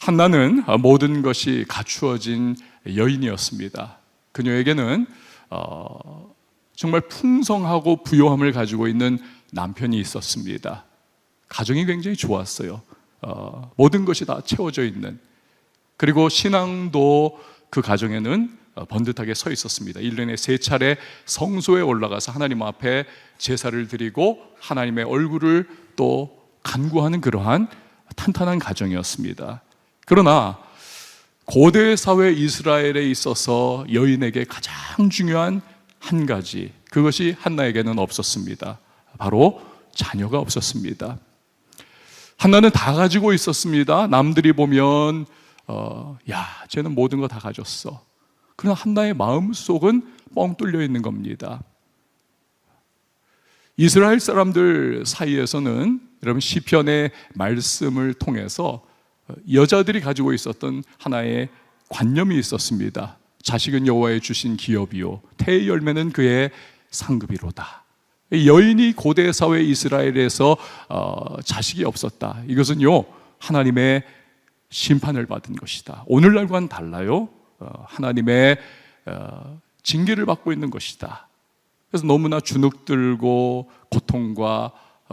한나는 모든 것이 갖추어진 여인이었습니다. 그녀에게는 정말 풍성하고 부요함을 가지고 있는 남편이 있었습니다. 가정이 굉장히 좋았어요. 모든 것이 다 채워져 있는, 그리고 신앙도 그 가정에는 번듯하게 서 있었습니다. 1년에 3차례 성소에 올라가서 하나님 앞에 제사를 드리고 하나님의 얼굴을 또 간구하는 그러한 탄탄한 가정이었습니다. 그러나 고대 사회 이스라엘에 있어서 여인에게 가장 중요한 한 가지, 그것이 한나에게는 없었습니다. 바로 자녀가 없었습니다. 한나는 다 가지고 있었습니다. 남들이 보면 야, 쟤는 모든 거 다 가졌어. 그러나 한나의 마음속은 뻥 뚫려 있는 겁니다. 이스라엘 사람들 사이에서는 여러분 시편의 말씀을 통해서 여자들이 가지고 있었던 하나의 관념이 있었습니다. 자식은 여호와의 주신 기업이요 태의 열매는 그의 상급이로다. 여인이 고대 사회 이스라엘에서 자식이 없었다, 이것은요 하나님의 심판을 받은 것이다. 오늘날과는 달라요. 하나님의 징계를 받고 있는 것이다. 그래서 너무나 주눅들고 고통과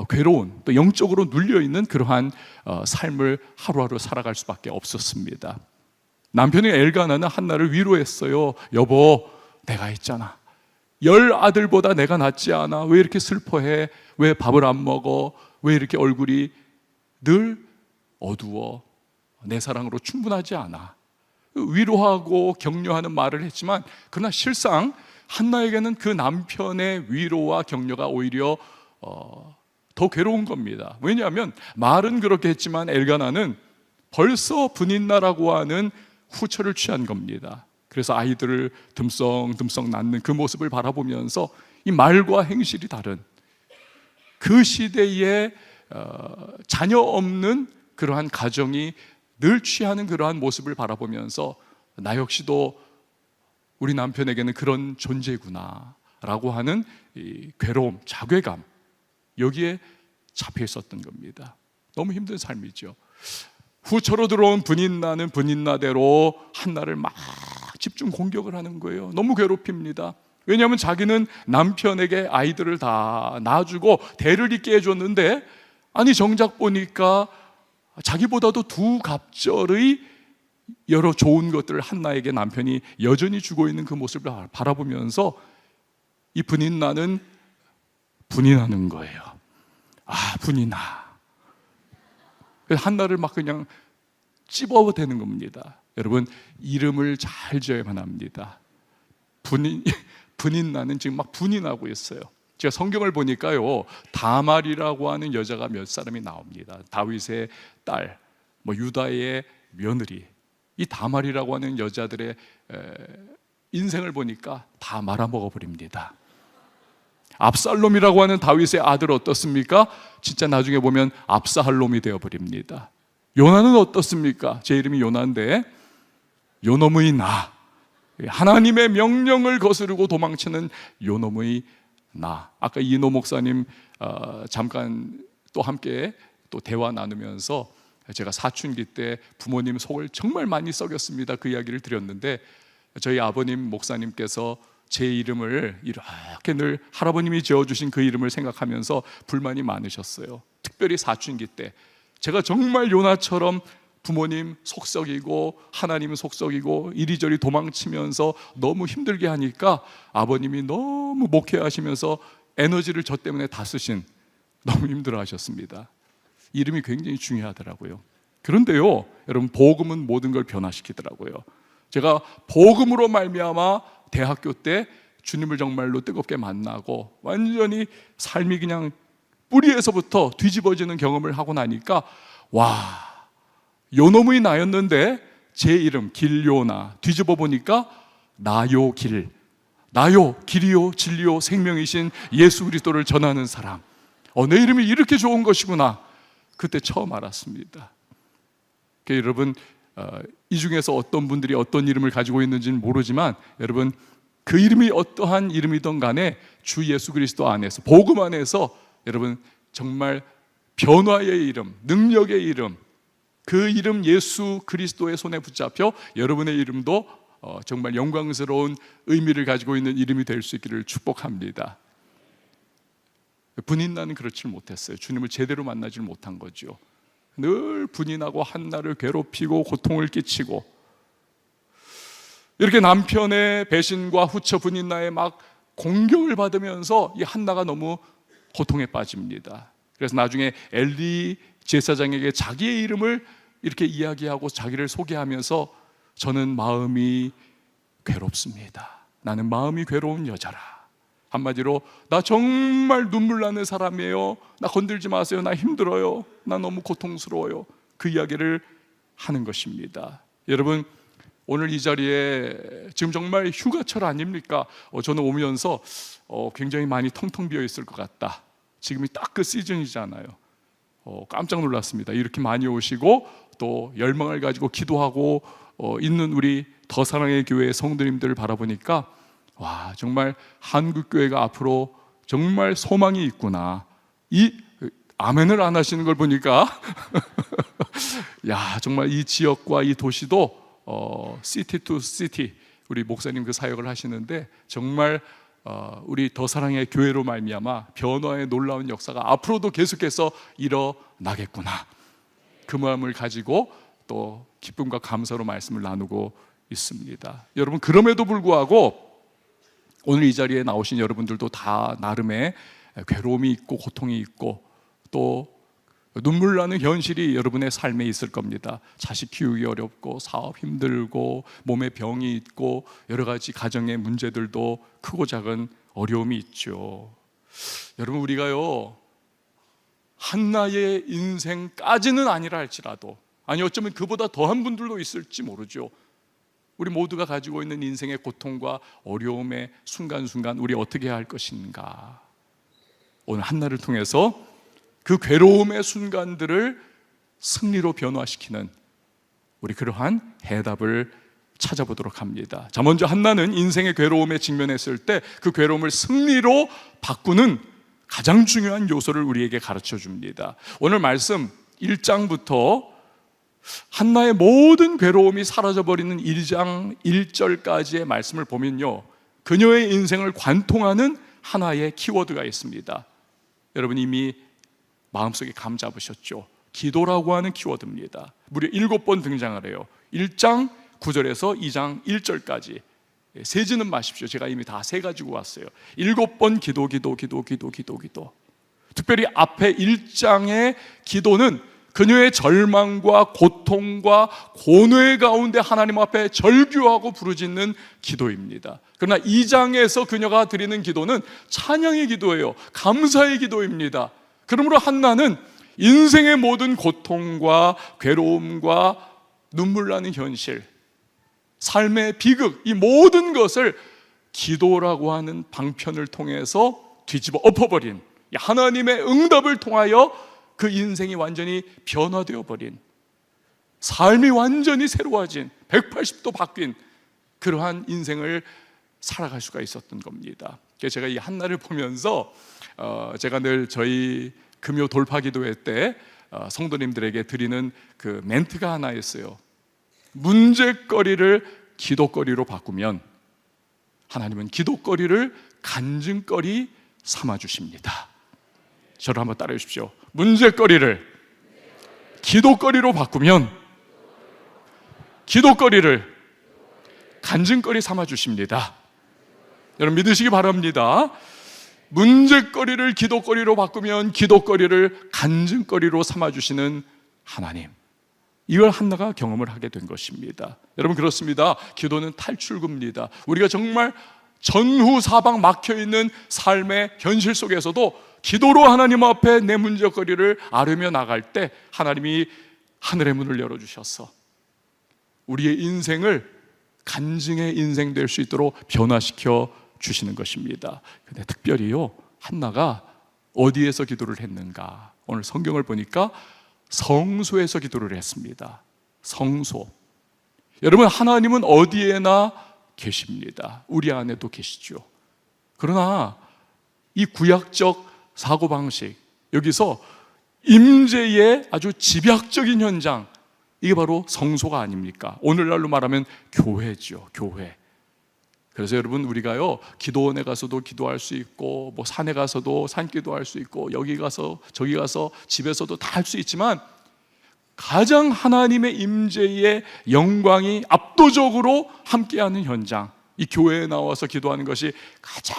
괴로운, 또 영적으로 눌려있는 그러한 삶을 하루하루 살아갈 수밖에 없었습니다. 남편이 엘가나는 한나를 위로했어요. 여보, 내가 있잖아. 10 아들보다 내가 낫지 않아. 왜 이렇게 슬퍼해? 왜 밥을 안 먹어? 왜 이렇게 얼굴이 늘 어두워? 내 사랑으로 충분하지 않아. 위로하고 격려하는 말을 했지만, 그러나 실상 한나에게는 그 남편의 위로와 격려가 오히려 더 괴로운 겁니다. 왜냐하면 말은 그렇게 했지만 엘가나는 벌써 분인나라고 하는 후처를 취한 겁니다. 그래서 아이들을 듬성듬성 낳는 그 모습을 바라보면서 이 말과 행실이 다른 그 시대에 자녀 없는 그러한 가정이 늘 취하는 그러한 모습을 바라보면서 나 역시도 우리 남편에게는 그런 존재구나 라고 하는 이 괴로움, 자괴감, 여기에 잡혀 있었던 겁니다. 너무 힘든 삶이죠. 후처로 들어온 분인나는 분인나대로 한나를 막 집중 공격을 하는 거예요. 너무 괴롭힙니다. 왜냐하면 자기는 남편에게 아이들을 다 낳아주고 대를 잇게 해줬는데, 아니 정작 보니까 자기보다도 2갑절의 여러 좋은 것들을 한나에게 남편이 여전히 주고 있는 그 모습을 바라보면서 이 분인나는 분인하는 거예요. 아, 분이나. 한나를 막 그냥 찝어대는 겁니다. 여러분, 이름을 잘 지어야만 합니다. 분인나는 지금 막 분인하고 있어요. 제가 성경을 보니까요, 다말이라고 하는 여자가 몇 사람이 나옵니다. 다윗의 딸, 유다의 며느리. 이 다말이라고 하는 여자들의 인생을 보니까 다 말아먹어 버립니다. 압살롬이라고 하는 다윗의 아들 어떻습니까? 진짜 나중에 보면 압사할롬이 되어버립니다. 요나는 어떻습니까? 제 이름이 요나인데 요놈의 나, 하나님의 명령을 거스르고 도망치는 요놈의 나. 아까 이노 목사님 잠깐 또 함께 또 대화 나누면서 제가 사춘기 때 부모님 속을 정말 많이 썩였습니다, 그 이야기를 드렸는데, 저희 아버님 목사님께서 제 이름을 이렇게 늘 할아버님이 지어주신 그 이름을 생각하면서 불만이 많으셨어요. 특별히 사춘기 때 제가 정말 요나처럼 부모님 속썩이고 하나님 속썩이고 이리저리 도망치면서 너무 힘들게 하니까 아버님이 너무 목회하시면서 에너지를 저 때문에 다 쓰신, 너무 힘들어 하셨습니다. 이름이 굉장히 중요하더라고요. 그런데요, 여러분, 복음은 모든 걸 변화시키더라고요. 제가 복음으로 말미암아 대학교 때 주님을 정말로 뜨겁게 만나고 완전히 삶이 그냥 뿌리에서부터 뒤집어지는 경험을 하고 나니까, 와, 요놈의 나였는데 제 이름 길요나 뒤집어 보니까 나요 길, 나요 길이요 진리요 생명이신 예수 그리스도를 전하는 사람. 내 이름이 이렇게 좋은 것이구나, 그때 처음 알았습니다. 여러분, 이 중에서 어떤 분들이 어떤 이름을 가지고 있는지는 모르지만, 여러분, 그 이름이 어떠한 이름이든 간에 주 예수 그리스도 안에서, 복음 안에서 여러분 정말 변화의 이름, 능력의 이름, 그 이름 예수 그리스도의 손에 붙잡혀 여러분의 이름도 정말 영광스러운 의미를 가지고 있는 이름이 될 수 있기를 축복합니다. 분인나는 그렇지 못했어요. 주님을 제대로 만나지 못한 거죠. 늘 분인하고 한나를 괴롭히고 고통을 끼치고, 이렇게 남편의 배신과 후처 분인나에 막 공격을 받으면서 이 한나가 너무 고통에 빠집니다. 그래서 나중에 엘리 제사장에게 자기의 이름을 이렇게 이야기하고 자기를 소개하면서 저는 마음이 괴롭습니다. 나는 마음이 괴로운 여자라. 한마디로 나 정말 눈물 나는 사람이에요. 나 건들지 마세요. 나 힘들어요. 나 너무 고통스러워요. 그 이야기를 하는 것입니다. 여러분, 오늘 이 자리에 지금 정말 휴가철 아닙니까? 저는 오면서 굉장히 많이 텅텅 비어 있을 것 같다. 지금이 딱 그 시즌이잖아요. 깜짝 놀랐습니다. 이렇게 많이 오시고 또 열망을 가지고 기도하고 있는 우리 더 사랑의 교회 성도님들을 바라보니까 와, 정말 한국교회가 앞으로 정말 소망이 있구나. 이 아멘을 안 하시는 걸 보니까 야, 정말 이 지역과 이 도시도 시티 투 시티 우리 목사님 그 사역을 하시는데 정말 우리 더 사랑의 교회로 말미암아 변화의 놀라운 역사가 앞으로도 계속해서 일어나겠구나. 그 마음을 가지고 또 기쁨과 감사로 말씀을 나누고 있습니다. 여러분, 그럼에도 불구하고 오늘 이 자리에 나오신 여러분들도 다 나름의 괴로움이 있고 고통이 있고 또 눈물 나는 현실이 여러분의 삶에 있을 겁니다. 자식 키우기 어렵고 사업 힘들고 몸에 병이 있고 여러 가지 가정의 문제들도 크고 작은 어려움이 있죠. 여러분, 우리가요 한나의 인생까지는 아니라 할지라도, 아니 어쩌면 그보다 더한 분들도 있을지 모르죠. 우리 모두가 가지고 있는 인생의 고통과 어려움의 순간순간 우리 어떻게 해야 할 것인가. 오늘 한나를 통해서 그 괴로움의 순간들을 승리로 변화시키는 우리 그러한 해답을 찾아보도록 합니다. 자, 먼저 한나는 인생의 괴로움에 직면했을 때 그 괴로움을 승리로 바꾸는 가장 중요한 요소를 우리에게 가르쳐 줍니다. 오늘 말씀 1장부터 한나의 모든 괴로움이 사라져버리는 1장 1절까지의 말씀을 보면요, 그녀의 인생을 관통하는 하나의 키워드가 있습니다. 여러분 이미 마음속에 감 잡으셨죠? 기도라고 하는 키워드입니다. 무려 7번 등장을 해요. 1장 9절에서 2장 1절까지. 세지는 마십시오. 제가 이미 다 세 가지고 왔어요. 7번 기도. 특별히 앞에 1장의 기도는 그녀의 절망과 고통과 고뇌 가운데 하나님 앞에 절규하고 부르짖는 기도입니다. 그러나 2장에서 그녀가 드리는 기도는 찬양의 기도예요. 감사의 기도입니다. 그러므로 한나는 인생의 모든 고통과 괴로움과 눈물 나는 현실, 삶의 비극, 이 모든 것을 기도라고 하는 방편을 통해서 뒤집어 엎어버린, 하나님의 응답을 통하여 그 인생이 완전히 변화되어 버린, 삶이 완전히 새로워진, 180도 바뀐 그러한 인생을 살아갈 수가 있었던 겁니다. 그래서 제가 이 한나를 보면서 제가 늘 저희 금요 돌파 기도회 때 성도님들에게 드리는 그 멘트가 하나 있어요. 문제거리를 기도거리로 바꾸면 하나님은 기도거리를 간증거리 삼아주십니다. 저를 한번 따라해 주십시오. 문제거리를 기도거리로 바꾸면 기도거리를 간증거리 삼아주십니다. 여러분 믿으시기 바랍니다. 문제거리를 기도거리로 바꾸면 기도거리를 간증거리로 삼아주시는 하나님, 이걸 한나가 경험을 하게 된 것입니다. 여러분 그렇습니다. 기도는 탈출구입니다. 우리가 정말 전후 사방 막혀있는 삶의 현실 속에서도 기도로 하나님 앞에 내 문제거리를 아뢰며 나갈 때 하나님이 하늘의 문을 열어주셔서 우리의 인생을 간증의 인생 될 수 있도록 변화시켜 주시는 것입니다. 근데 특별히요, 한나가 어디에서 기도를 했는가? 오늘 성경을 보니까 성소에서 기도를 했습니다. 성소. 여러분, 하나님은 어디에나 계십니다. 우리 안에도 계시죠. 그러나 이 구약적 사고방식, 여기서 임재의 아주 집약적인 현장, 이게 바로 성소가 아닙니까? 오늘날로 말하면 교회죠, 교회. 그래서 여러분, 우리가요, 기도원에 가서도 기도할 수 있고, 뭐 산에 가서도 산기도 할 수 있고, 여기 가서 저기 가서 집에서도 다 할 수 있지만, 가장 하나님의 임재의 영광이 압도적으로 함께하는 현장, 이 교회에 나와서 기도하는 것이 가장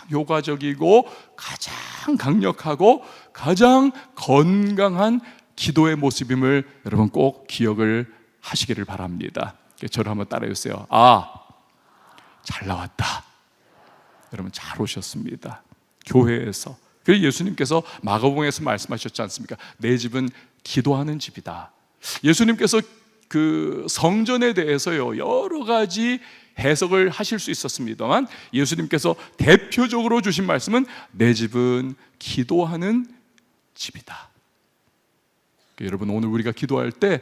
효과적이고 가장 강력하고 가장 건강한 기도의 모습임을 여러분 꼭 기억을 하시기를 바랍니다. 저를 한번 따라해 주세요. 잘 나왔다. 여러분, 잘 오셨습니다. 교회에서. 그래서 예수님께서 마가복음에서 말씀하셨지 않습니까? 내 집은 기도하는 집이다. 예수님께서 그 성전에 대해서요, 여러 가지 해석을 하실 수 있었습니다만, 예수님께서 대표적으로 주신 말씀은 내 집은 기도하는 집이다. 여러분, 오늘 우리가 기도할 때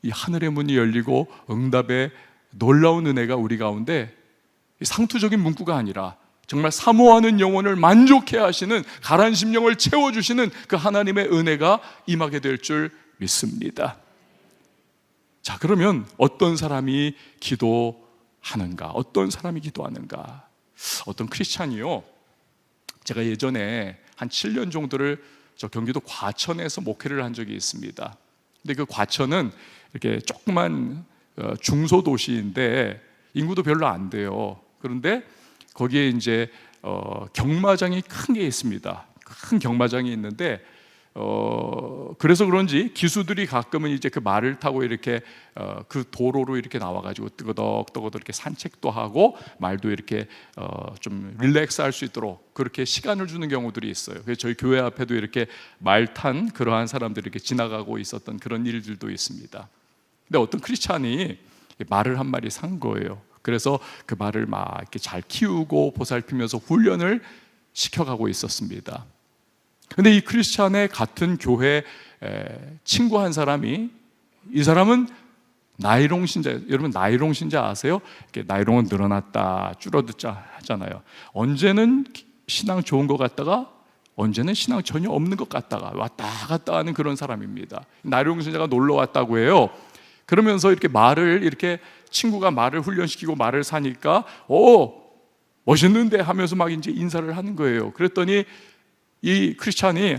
이 하늘의 문이 열리고 응답의 놀라운 은혜가 우리 가운데 상투적인 문구가 아니라 정말 사모하는 영혼을 만족해 하시는, 가란 심령을 채워주시는 그 하나님의 은혜가 임하게 될 줄 믿습니다. 자, 그러면 어떤 사람이 기도하는가? 어떤 사람이 기도하는가? 어떤 크리스찬이요, 제가 예전에 한 7년 정도를 저 경기도 과천에서 목회를 한 적이 있습니다. 근데 그 과천은 이렇게 조그만 중소도시인데 인구도 별로 안 돼요. 그런데 거기에 이제 경마장이 큰 게 있습니다. 큰 경마장이 있는데 그래서 그런지 기수들이 가끔은 이제 그 말을 타고 이렇게 그 도로로 이렇게 나와가지고 뜨거덕 이렇게 산책도 하고 말도 이렇게 좀 릴렉스 할 수 있도록 그렇게 시간을 주는 경우들이 있어요. 그래서 저희 교회 앞에도 이렇게 말 탄 그러한 사람들이 이렇게 지나가고 있었던 그런 일들도 있습니다. 근데 어떤 크리스찬이 말을 한 마리 산 거예요. 그래서 그 말을 막 이렇게 잘 키우고 보살피면서 훈련을 시켜가고 있었습니다. 근데 이 크리스찬의 같은 교회 친구 한 사람이, 이 사람은 나이롱 신자. 여러분, 나이롱 신자 아세요? 이렇게 나이롱은 늘어났다 줄어들자 하잖아요. 언제는 신앙 좋은 것 같다가 언제는 신앙 전혀 없는 것 같다가 왔다 갔다 하는 그런 사람입니다. 나이롱 신자가 놀러 왔다고 해요. 그러면서 이렇게 말을, 이렇게 친구가 말을 훈련시키고 말을 사니까 멋있는데 하면서 막 이제 인사를 하는 거예요. 그랬더니 이 크리스찬이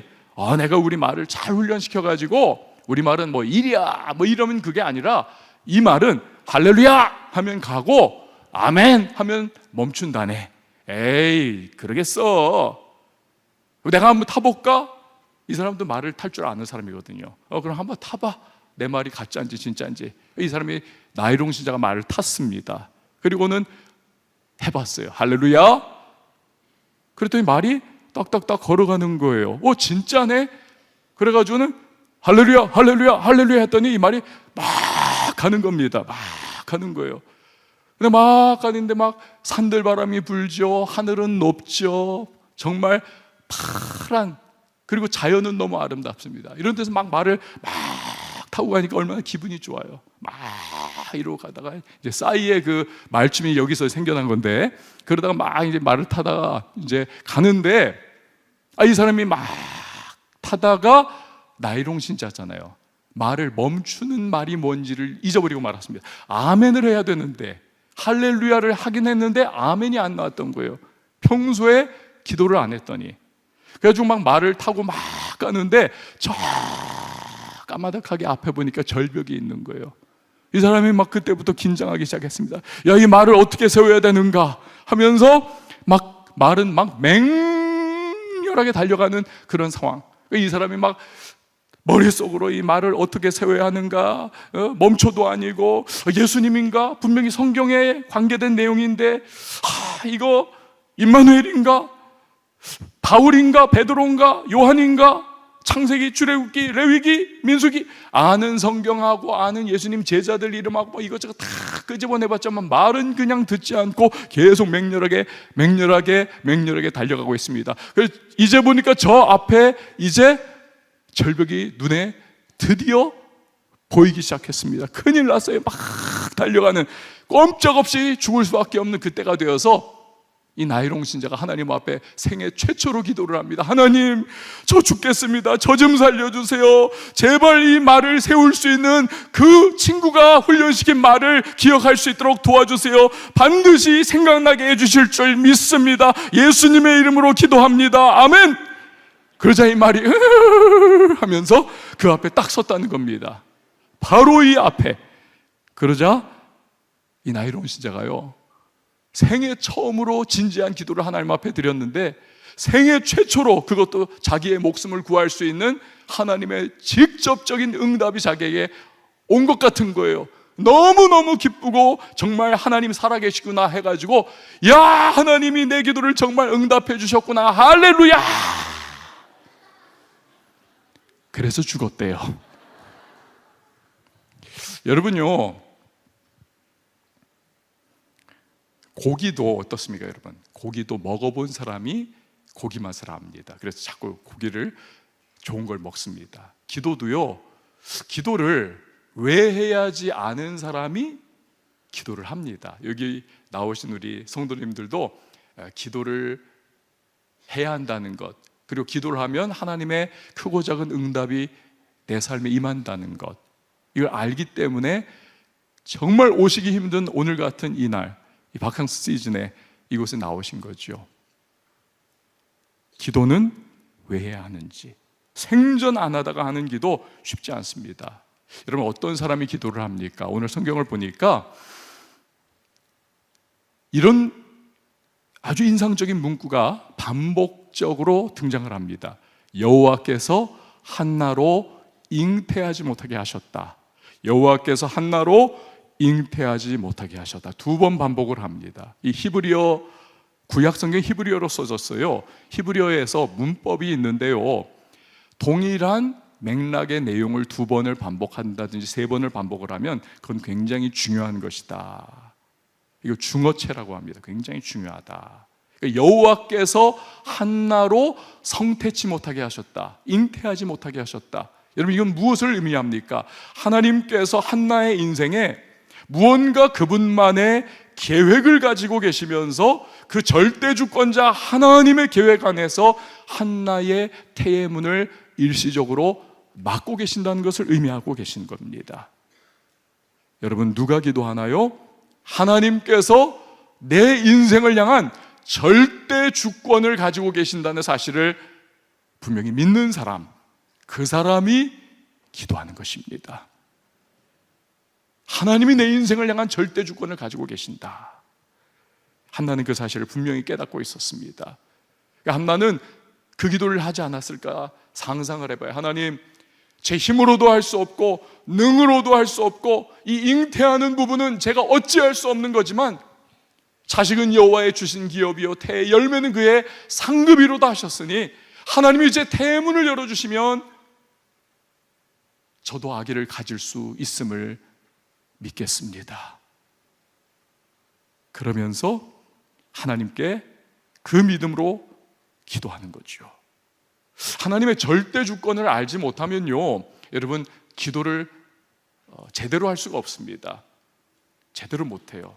내가 우리 말을 잘 훈련시켜가지고 우리 말은 뭐 일이야 뭐 이러면 그게 아니라 이 말은 할렐루야 하면 가고 아멘 하면 멈춘다네. 에이, 그러겠어. 내가 한번 타볼까? 이 사람도 말을 탈 줄 아는 사람이거든요. 그럼 한번 타봐. 내 말이 가짜인지 진짜인지. 이 사람이 나이롱 신자가 말을 탔습니다. 그리고는 해봤어요. 할렐루야. 그랬더니 말이 딱딱딱 걸어가는 거예요. 진짜네. 그래가지고는 할렐루야 할렐루야 할렐루야 했더니 이 말이 막 가는 겁니다. 막 가는 거예요. 근데 막 가는데 막 산들바람이 불죠. 하늘은 높죠. 정말 파란, 그리고 자연은 너무 아름답습니다. 이런 데서 막 말을 막 타고 가니까 얼마나 기분이 좋아요. 막 이러고 가다가 이제 싸이의 그 말춤이 여기서 생겨난 건데, 그러다가 막 이제 말을 타다가 이제 가는데 이 사람이 막 타다가 나이롱 신자잖아요. 말을 멈추는 말이 뭔지를 잊어버리고 말았습니다. 아멘을 해야 되는데, 할렐루야를 하긴 했는데 아멘이 안 나왔던 거예요. 평소에 기도를 안 했더니. 그래가지고 막 말을 타고 막 가는데 저 까마득하게 앞에 보니까 절벽이 있는 거예요. 이 사람이 막 그때부터 긴장하기 시작했습니다. 야, 이 말을 어떻게 세워야 되는가 하면서 막 말은 막 맹렬하게 달려가는 그런 상황. 이 사람이 막 머릿속으로 이 말을 어떻게 세워야 하는가, 멈춰도 아니고 예수님인가, 분명히 성경에 관계된 내용인데 이거 임마누엘인가, 바울인가, 베드로인가, 요한인가, 창세기, 출애굽기, 레위기, 민수기, 아는 성경하고 아는 예수님 제자들 이름하고 뭐 이것저것 다 끄집어내봤지만 말은 그냥 듣지 않고 계속 맹렬하게 달려가고 있습니다. 그래서 이제 보니까 저 앞에 이제 절벽이 눈에 드디어 보이기 시작했습니다. 큰일 났어요. 막 달려가는, 꼼짝없이 죽을 수밖에 없는 그때가 되어서 이 나이롱 신자가 하나님 앞에 생애 최초로 기도를 합니다. 하나님, 저 죽겠습니다. 저 좀 살려주세요. 제발 이 말을 세울 수 있는 그 친구가 훈련시킨 말을 기억할 수 있도록 도와주세요. 반드시 생각나게 해주실 줄 믿습니다. 예수님의 이름으로 기도합니다. 아멘. 그러자 이 말이 하면서 그 앞에 딱 섰다는 겁니다. 바로 이 앞에. 그러자 이 나이롱 신자가요, 생애 처음으로 진지한 기도를 하나님 앞에 드렸는데 생애 최초로 그것도 자기의 목숨을 구할 수 있는 하나님의 직접적인 응답이 자기에게 온 것 같은 거예요. 너무너무 기쁘고 정말 하나님 살아계시구나 해가지고, 야, 하나님이 내 기도를 정말 응답해 주셨구나, 할렐루야. 그래서 죽었대요. 여러분요, 고기도 어떻습니까, 여러분? 고기도 먹어본 사람이 고기 맛을 압니다. 그래서 자꾸 고기를 좋은 걸 먹습니다. 기도도요, 기도를 왜 해야지 아는 사람이 기도를 합니다. 여기 나오신 우리 성도님들도 기도를 해야 한다는 것, 그리고 기도를 하면 하나님의 크고 작은 응답이 내 삶에 임한다는 것, 이걸 알기 때문에 정말 오시기 힘든 오늘 같은 이날, 이 바캉스 시즌에 이곳에 나오신 거죠. 기도는 왜 해야 하는지, 생전 안 하다가 하는 기도 쉽지 않습니다. 여러분, 어떤 사람이 기도를 합니까? 오늘 성경을 보니까 이런 아주 인상적인 문구가 반복적으로 등장을 합니다. 여호와께서 한나로 잉태하지 못하게 하셨다. 여호와께서 한나로 잉태하지 못하게 하셨다. 2번 반복을 합니다. 이 히브리어, 구약성경 히브리어로 써졌어요. 히브리어에서 문법이 있는데요, 동일한 맥락의 내용을 2번을 반복한다든지 3번을 반복을 하면 그건 굉장히 중요한 것이다. 이거 중어체라고 합니다. 굉장히 중요하다. 그러니까 여호와께서 한나로 성태치 못하게 하셨다, 잉태하지 못하게 하셨다. 여러분, 이건 무엇을 의미합니까? 하나님께서 한나의 인생에 무언가 그분만의 계획을 가지고 계시면서 그 절대주권자 하나님의 계획 안에서 한나의 태의 문을 일시적으로 막고 계신다는 것을 의미하고 계신 겁니다. 여러분, 누가 기도하나요? 하나님께서 내 인생을 향한 절대주권을 가지고 계신다는 사실을 분명히 믿는 사람, 그 사람이 기도하는 것입니다. 하나님이 내 인생을 향한 절대주권을 가지고 계신다. 한나는 그 사실을 분명히 깨닫고 있었습니다. 한나는 그 기도를 하지 않았을까 상상을 해봐요. 하나님, 제 힘으로도 할 수 없고 능으로도 할 수 없고 이 잉태하는 부분은 제가 어찌할 수 없는 거지만 자식은 여호와의 주신 기업이요 태의 열매는 그의 상급이로다 하셨으니 하나님이 이제 태의 문을 열어주시면 저도 아기를 가질 수 있음을 믿겠습니다. 그러면서 하나님께 그 믿음으로 기도하는 거죠. 하나님의 절대 주권을 알지 못하면요, 여러분, 기도를 제대로 할 수가 없습니다. 제대로 못해요.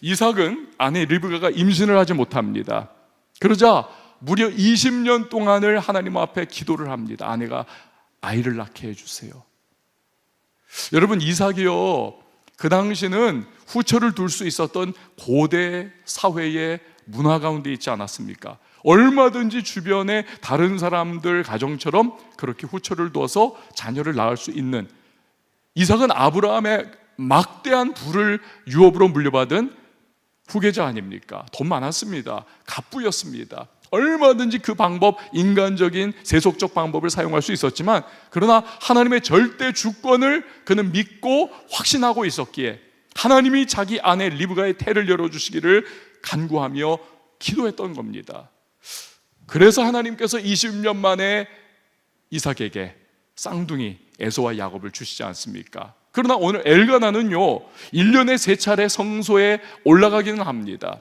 이삭은 아내 리브가가 임신을 하지 못합니다. 그러자 무려 20년 동안을 하나님 앞에 기도를 합니다. 아내가 아이를 낳게 해주세요. 여러분, 이삭이요, 그 당시는 후처를 둘 수 있었던 고대 사회의 문화 가운데 있지 않았습니까? 얼마든지 주변에 다른 사람들 가정처럼 그렇게 후처를 둬서 자녀를 낳을 수 있는, 이삭은 아브라함의 막대한 부를 유업으로 물려받은 후계자 아닙니까? 돈 많았습니다. 갑부였습니다. 얼마든지 그 방법, 인간적인 세속적 방법을 사용할 수 있었지만, 그러나 하나님의 절대 주권을 그는 믿고 확신하고 있었기에 하나님이 자기 아내 리브가의 태를 열어주시기를 간구하며 기도했던 겁니다. 그래서 하나님께서 20년 만에 이삭에게 쌍둥이 에서와 야곱을 주시지 않습니까? 그러나 오늘 엘가나는요, 1년에 3차례 성소에 올라가기는 합니다.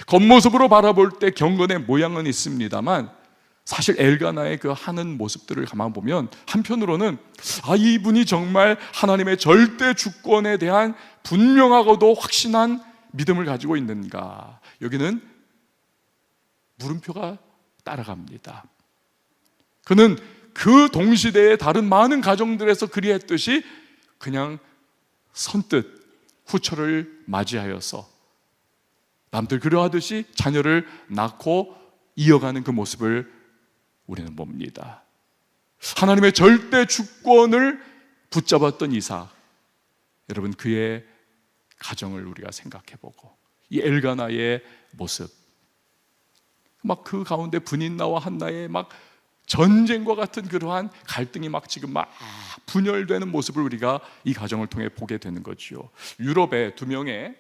겉모습으로 바라볼 때 경건의 모양은 있습니다만 사실 엘가나의 그 하는 모습들을 가만 보면 한편으로는 이분이 정말 하나님의 절대 주권에 대한 분명하고도 확신한 믿음을 가지고 있는가? 여기는 물음표가 따라갑니다. 그는 그 동시대의 다른 많은 가정들에서 그리했듯이 그냥 선뜻 후처를 맞이하여서 남들 그러하듯이 자녀를 낳고 이어가는 그 모습을 우리는 봅니다. 하나님의 절대 주권을 붙잡았던 이삭, 여러분 그의 가정을 우리가 생각해보고 이 엘가나의 모습, 막 그 가운데 브닌나와 한나의 막 전쟁과 같은 그러한 갈등이 막 지금 막 분열되는 모습을 우리가 이 가정을 통해 보게 되는 거죠. 유럽에 두 명의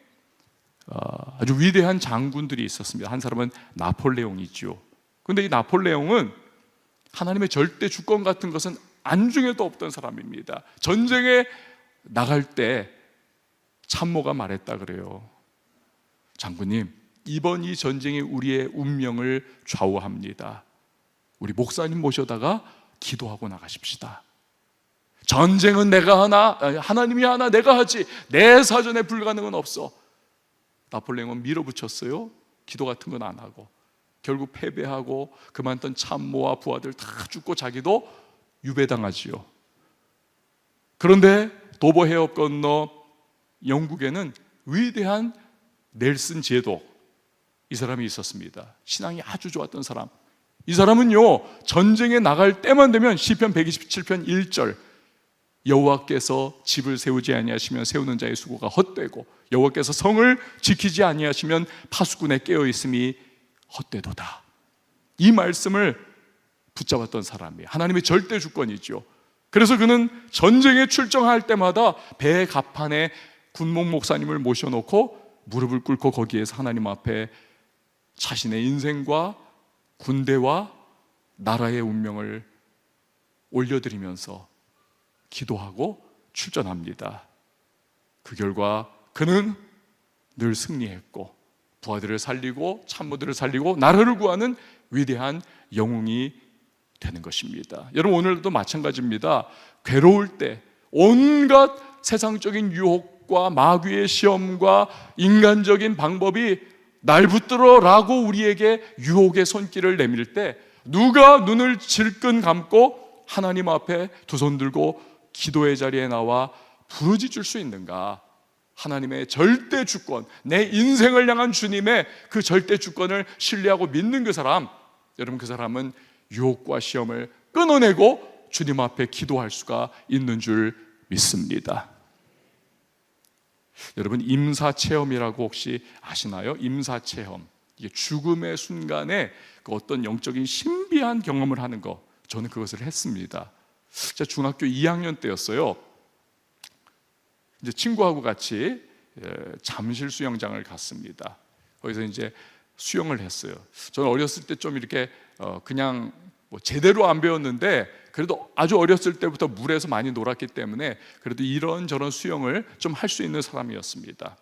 아주 위대한 장군들이 있었습니다. 한 사람은 나폴레옹이죠. 그런데 이 나폴레옹은 하나님의 절대 주권 같은 것은 안중에도 없던 사람입니다. 전쟁에 나갈 때 참모가 말했다 그래요. 장군님, 이번 이 전쟁이 우리의 운명을 좌우합니다. 우리 목사님 모셔다가 기도하고 나가십시다. 전쟁은 내가 하나, 하나님이 하나, 내가 하지 내 사전에 불가능은 없어. 나폴레옹은 밀어붙였어요. 기도 같은 건 안 하고 결국 패배하고 그 많던 참모와 부하들 다 죽고 자기도 유배당하지요. 그런데 도보 해협 건너 영국에는 위대한 넬슨 제독, 이 사람이 있었습니다. 신앙이 아주 좋았던 사람. 이 사람은요, 전쟁에 나갈 때만 되면 시편 127편 1절, 여호와께서 집을 세우지 아니하시면 세우는 자의 수고가 헛되고 여호와께서 성을 지키지 아니하시면 파수꾼의 깨어 있음이 헛되도다. 이 말씀을 붙잡았던 사람이에요. 하나님의 절대 주권이죠. 그래서 그는 전쟁에 출정할 때마다 배 갑판에 군목 목사님을 모셔놓고 무릎을 꿇고 거기에서 하나님 앞에 자신의 인생과 군대와 나라의 운명을 올려드리면서 기도하고 출전합니다. 그 결과 그는 늘 승리했고 부하들을 살리고 참모들을 살리고 나라를 구하는 위대한 영웅이 되는 것입니다. 여러분, 오늘도 마찬가지입니다. 괴로울 때 온갖 세상적인 유혹과 마귀의 시험과 인간적인 방법이 날 붙들어라고 우리에게 유혹의 손길을 내밀 때 누가 눈을 질끈 감고 하나님 앞에 두 손 들고 기도의 자리에 나와 부르짖을 수 있는가? 하나님의 절대 주권, 내 인생을 향한 주님의 그 절대 주권을 신뢰하고 믿는 그 사람, 여러분 그 사람은 유혹과 시험을 끊어내고 주님 앞에 기도할 수가 있는 줄 믿습니다. 여러분, 임사체험이라고 혹시 아시나요? 임사체험, 이게 죽음의 순간에 그 어떤 영적인 신비한 경험을 하는 거, 저는 그것을 했습니다. 제가 중학교 2학년 때였어요. 이제 친구하고 같이 잠실 수영장을 갔습니다. 거기서 이제 수영을 했어요. 저는 어렸을 때 좀 이렇게 그냥 뭐 제대로 안 배웠는데 그래도 아주 어렸을 때부터 물에서 많이 놀았기 때문에 그래도 이런저런 수영을 좀 할 수 있는 사람이었습니다.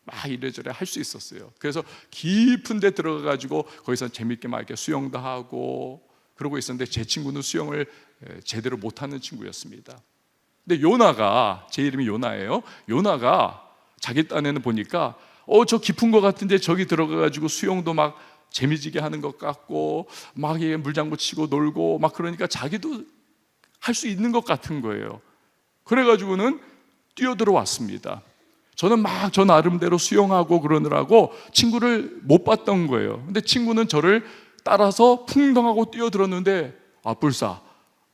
막 이래저래 할 수 있었어요. 그래서 깊은 데 들어가가지고 거기서 재밌게 막 이렇게 수영도 하고 그러고 있었는데 제 친구는 수영을 제대로 못하는 친구였습니다. 근데 요나가, 제 이름이 요나예요. 요나가 자기 딴에는 보니까 저 깊은 것 같은데 저기 들어가가지고 수영도 막 재미지게 하는 것 같고 막 물장구 치고 놀고 막 그러니까 자기도 할 수 있는 것 같은 거예요. 그래가지고는 뛰어들어왔습니다. 저는 막 저 나름대로 수영하고 그러느라고 친구를 못 봤던 거예요. 근데 친구는 저를 따라서 풍덩하고 뛰어들었는데 불사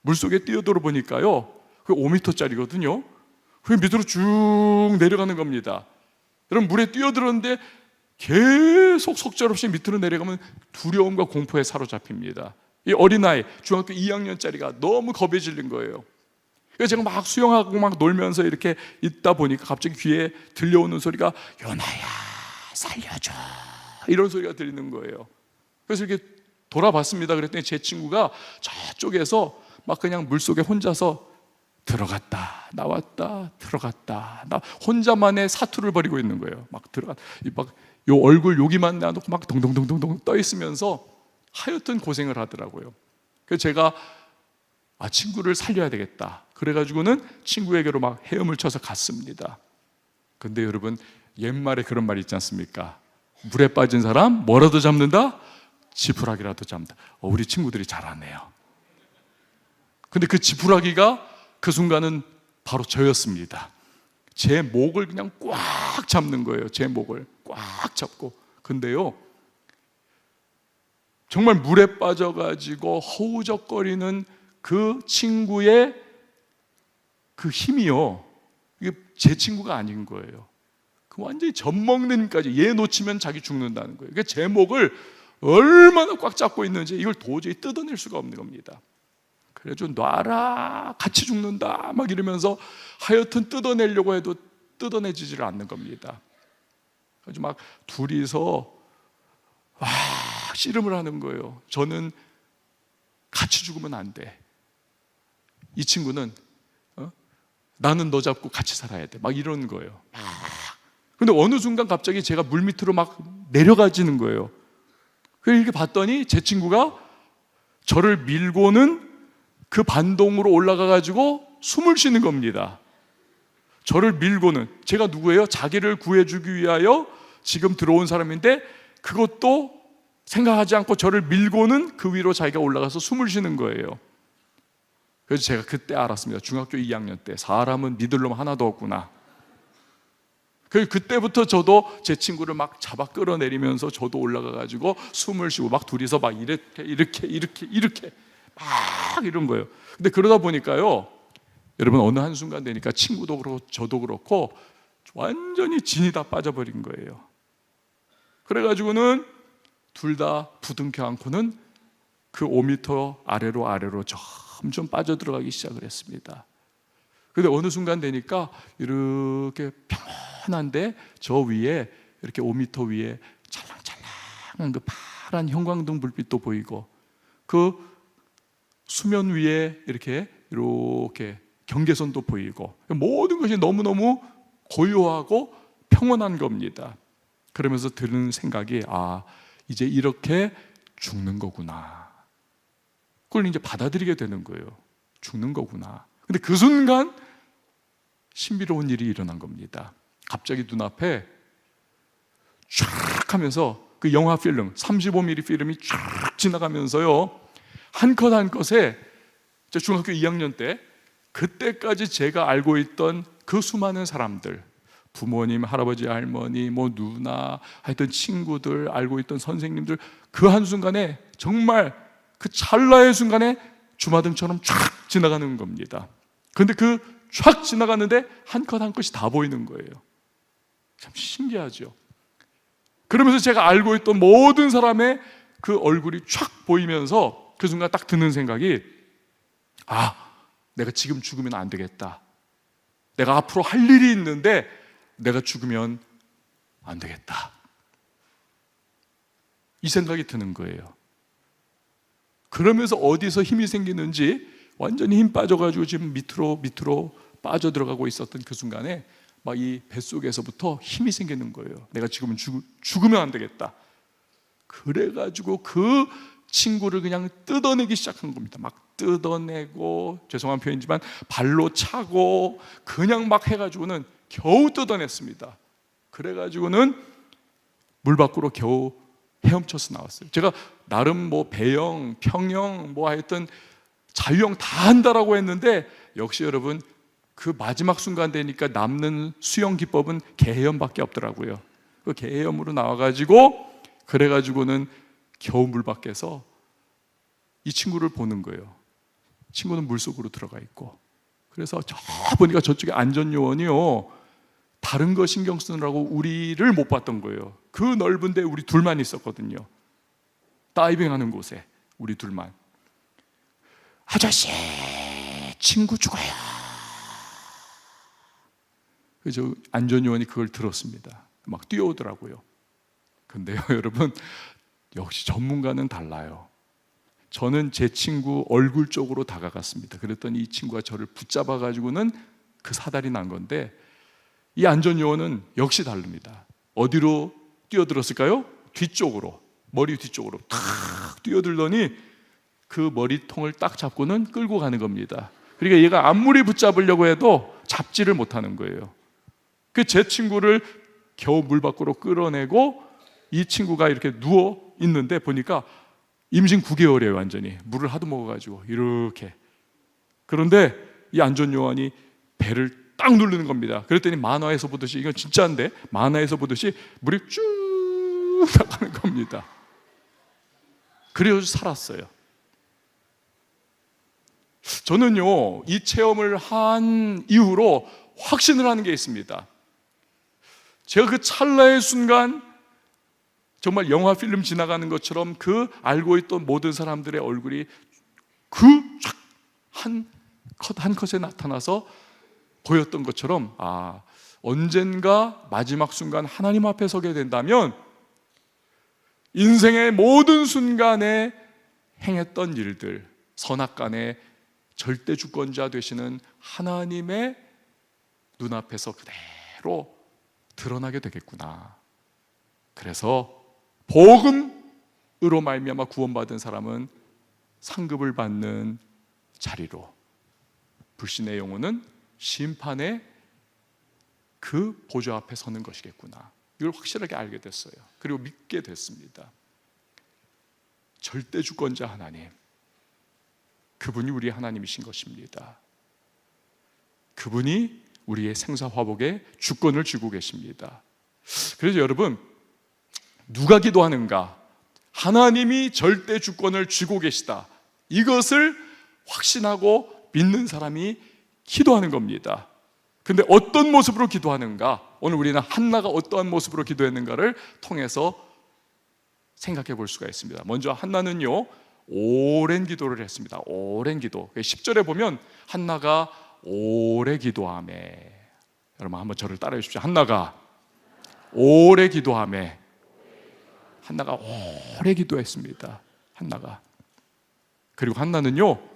물속에 뛰어들어 보니까요, 그게 5m짜리거든요. 그게 밑으로 쭉 내려가는 겁니다. 여러분, 물에 뛰어들었는데 계속 속절없이 밑으로 내려가면 두려움과 공포에 사로잡힙니다. 이 어린아이, 중학교 2학년짜리가 너무 겁에 질린 거예요. 그래서 제가 막 수영하고 막 놀면서 이렇게 있다 보니까 갑자기 귀에 들려오는 소리가 요나야 살려줘, 이런 소리가 들리는 거예요. 그래서 이렇게 돌아봤습니다. 그랬더니 제 친구가 저쪽에서 막 그냥 물속에 혼자서 들어갔다 나왔다 들어갔다 혼자만의 사투를 벌이고 있는 거예요. 막 요 얼굴 여기만 놔놓고 막 동동동동동 떠 있으면서 하여튼 고생을 하더라고요. 그래서 제가 친구를 살려야 되겠다 그래가지고는 친구에게로 막 헤엄을 쳐서 갔습니다. 근데 여러분, 옛말에 그런 말이 있지 않습니까? 물에 빠진 사람 뭐라도 잡는다? 지푸라기라도 잡는다. 우리 친구들이 잘 아네요. 근데 그 지푸라기가 그 순간은 바로 저였습니다. 제 목을 그냥 꽉 잡는 거예요. 제 목을 꽉 잡고. 근데요, 정말 물에 빠져가지고 허우적거리는 그 친구의 그 힘이요, 이게 제 친구가 아닌 거예요. 그 완전히 젖먹는 힘까지, 얘 놓치면 자기 죽는다는 거예요. 그러니까 제 목을 얼마나 꽉 잡고 있는지 이걸 도저히 뜯어낼 수가 없는 겁니다. 그래서 놔라, 같이 죽는다 막 이러면서 하여튼 뜯어내려고 해도 뜯어내지질 않는 겁니다. 그래서 막 둘이서 씨름을 하는 거예요. 저는 같이 죽으면 안 돼. 이 친구는 나는 너 잡고 같이 살아야 돼. 막 이러는 거예요. 근데 어느 순간 갑자기 제가 물 밑으로 막 내려가지는 거예요. 그래서 이렇게 봤더니 제 친구가 저를 밀고는 그 반동으로 올라가가지고 숨을 쉬는 겁니다. 저를 밀고는, 제가 누구예요? 자기를 구해주기 위하여 지금 들어온 사람인데 그것도 생각하지 않고 저를 밀고는 그 위로 자기가 올라가서 숨을 쉬는 거예요. 그래서 제가 그때 알았습니다. 중학교 2학년 때 사람은 믿을 놈 하나도 없구나. 그때부터 저도 제 친구를 막 잡아 끌어내리면서 저도 올라가가지고 숨을 쉬고 막 둘이서 막 이렇게 막 이런 거예요. 근데 그러다 보니까요, 여러분, 어느 한순간 되니까 친구도 그렇고 저도 그렇고 완전히 진이 다 빠져버린 거예요. 그래가지고는 둘 다 부둥켜 안고는 그 5m 아래로 점점 빠져들어가기 시작을 했습니다. 근데 어느 순간 되니까 이렇게 평안한데 저 위에 이렇게 5m 위에 찰랑찰랑한 그 파란 형광등 불빛도 보이고 그 수면 위에 이렇게 경계선도 보이고 모든 것이 너무너무 고요하고 평온한 겁니다. 그러면서 드는 생각이, 이제 이렇게 죽는 거구나. 그걸 이제 받아들이게 되는 거예요. 죽는 거구나. 근데 그 순간 신비로운 일이 일어난 겁니다. 갑자기 눈앞에 쫙 하면서 그 영화 필름, 35mm 필름이 쫙 지나가면서요, 한 컷 한 컷에 중학교 2학년 때 그때까지 제가 알고 있던 그 수많은 사람들, 부모님, 할아버지, 할머니, 누나, 하여튼 친구들, 알고 있던 선생님들, 그 한순간에 정말 그 찰나의 순간에 주마등처럼 쫙 지나가는 겁니다. 그런데 그 쫙 지나가는데 한 컷 한 컷이 다 보이는 거예요. 참 신기하죠. 그러면서 제가 알고 있던 모든 사람의 그 얼굴이 쫙 보이면서 그 순간 딱 드는 생각이, 내가 지금 죽으면 안 되겠다. 내가 앞으로 할 일이 있는데 내가 죽으면 안 되겠다. 이 생각이 드는 거예요. 그러면서 어디서 힘이 생기는지 완전히 힘 빠져가지고 지금 밑으로 빠져들어가고 있었던 그 순간에 막 이 뱃속에서부터 힘이 생기는 거예요. 내가 지금은 죽으면 안 되겠다. 그래가지고 그 친구를 그냥 뜯어내기 시작한 겁니다. 막 뜯어내고, 죄송한 표현이지만 발로 차고 그냥 막 해가지고는 겨우 뜯어냈습니다. 그래가지고는 물 밖으로 겨우 헤엄쳐서 나왔어요. 제가 나름 배영, 평영, 하여튼 자유형 다 한다라고 했는데, 역시 여러분, 그 마지막 순간 되니까 남는 수영 기법은 개헤엄밖에 없더라고요. 그 개헤엄으로 나와가지고, 그래가지고는 겨우 물 밖에서 이 친구를 보는 거예요. 친구는 물속으로 들어가 있고, 그래서 보니까 저쪽에 안전요원이요, 다른 거 신경 쓰느라고 우리를 못 봤던 거예요. 그 넓은데 우리 둘만 있었거든요. 다이빙 하는 곳에 우리 둘만. 아저씨, 친구 죽어요. 그래서 안전요원이 그걸 들었습니다. 막 뛰어오더라고요. 근데요, 여러분, 역시 전문가는 달라요. 저는 제 친구 얼굴 쪽으로 다가갔습니다. 그랬더니 이 친구가 저를 붙잡아가지고는 그 사달이 난 건데, 이 안전요원은 역시 다릅니다. 어디로 뛰어들었을까요? 뒤쪽으로, 머리 뒤쪽으로 탁 뛰어들더니 그 머리통을 딱 잡고는 끌고 가는 겁니다. 그러니까 얘가 아무리 붙잡으려고 해도 잡지를 못하는 거예요. 그 제 친구를 겨우 물 밖으로 끌어내고 이 친구가 이렇게 누워 있는데 보니까 임신 9개월이에요. 완전히 물을 하도 먹어가지고 이렇게. 그런데 이 안전 요원이 배를 딱 누르는 겁니다. 그랬더니 만화에서 보듯이, 이건 진짜인데 만화에서 보듯이 물이 쭉 나가는 겁니다. 그래서 살았어요. 저는요, 이 체험을 한 이후로 확신을 하는 게 있습니다. 제가 그 찰나의 순간 정말 영화 필름 지나가는 것처럼 그 알고 있던 모든 사람들의 얼굴이 그 한 컷에 나타나서 보였던 것처럼, 언젠가 마지막 순간 하나님 앞에 서게 된다면 인생의 모든 순간에 행했던 일들, 선악간에 절대 주권자 되시는 하나님의 눈앞에서 그대로 드러나게 되겠구나. 그래서 복음으로 말미암아 구원받은 사람은 상급을 받는 자리로, 불신의 영혼은 심판의 그 보좌 앞에 서는 것이겠구나. 이걸 확실하게 알게 됐어요. 그리고 믿게 됐습니다. 절대 주권자 하나님, 그분이 우리 하나님이신 것입니다. 그분이 우리의 생사화복에 주권을 쥐고 계십니다. 그래서 여러분, 누가 기도하는가? 하나님이 절대 주권을 쥐고 계시다, 이것을 확신하고 믿는 사람이 기도하는 겁니다. 근데 어떤 모습으로 기도하는가? 오늘 우리는 한나가 어떠한 모습으로 기도했는가를 통해서 생각해 볼 수가 있습니다. 먼저 한나는요, 오랜 기도를 했습니다. 오랜 기도. 10절에 보면 한나가 오래 기도하매. 여러분 한번 저를 따라해 주십시오. 한나가 오래 기도하매. 한나가 오래 기도했습니다. 한나가. 그리고 한나는요,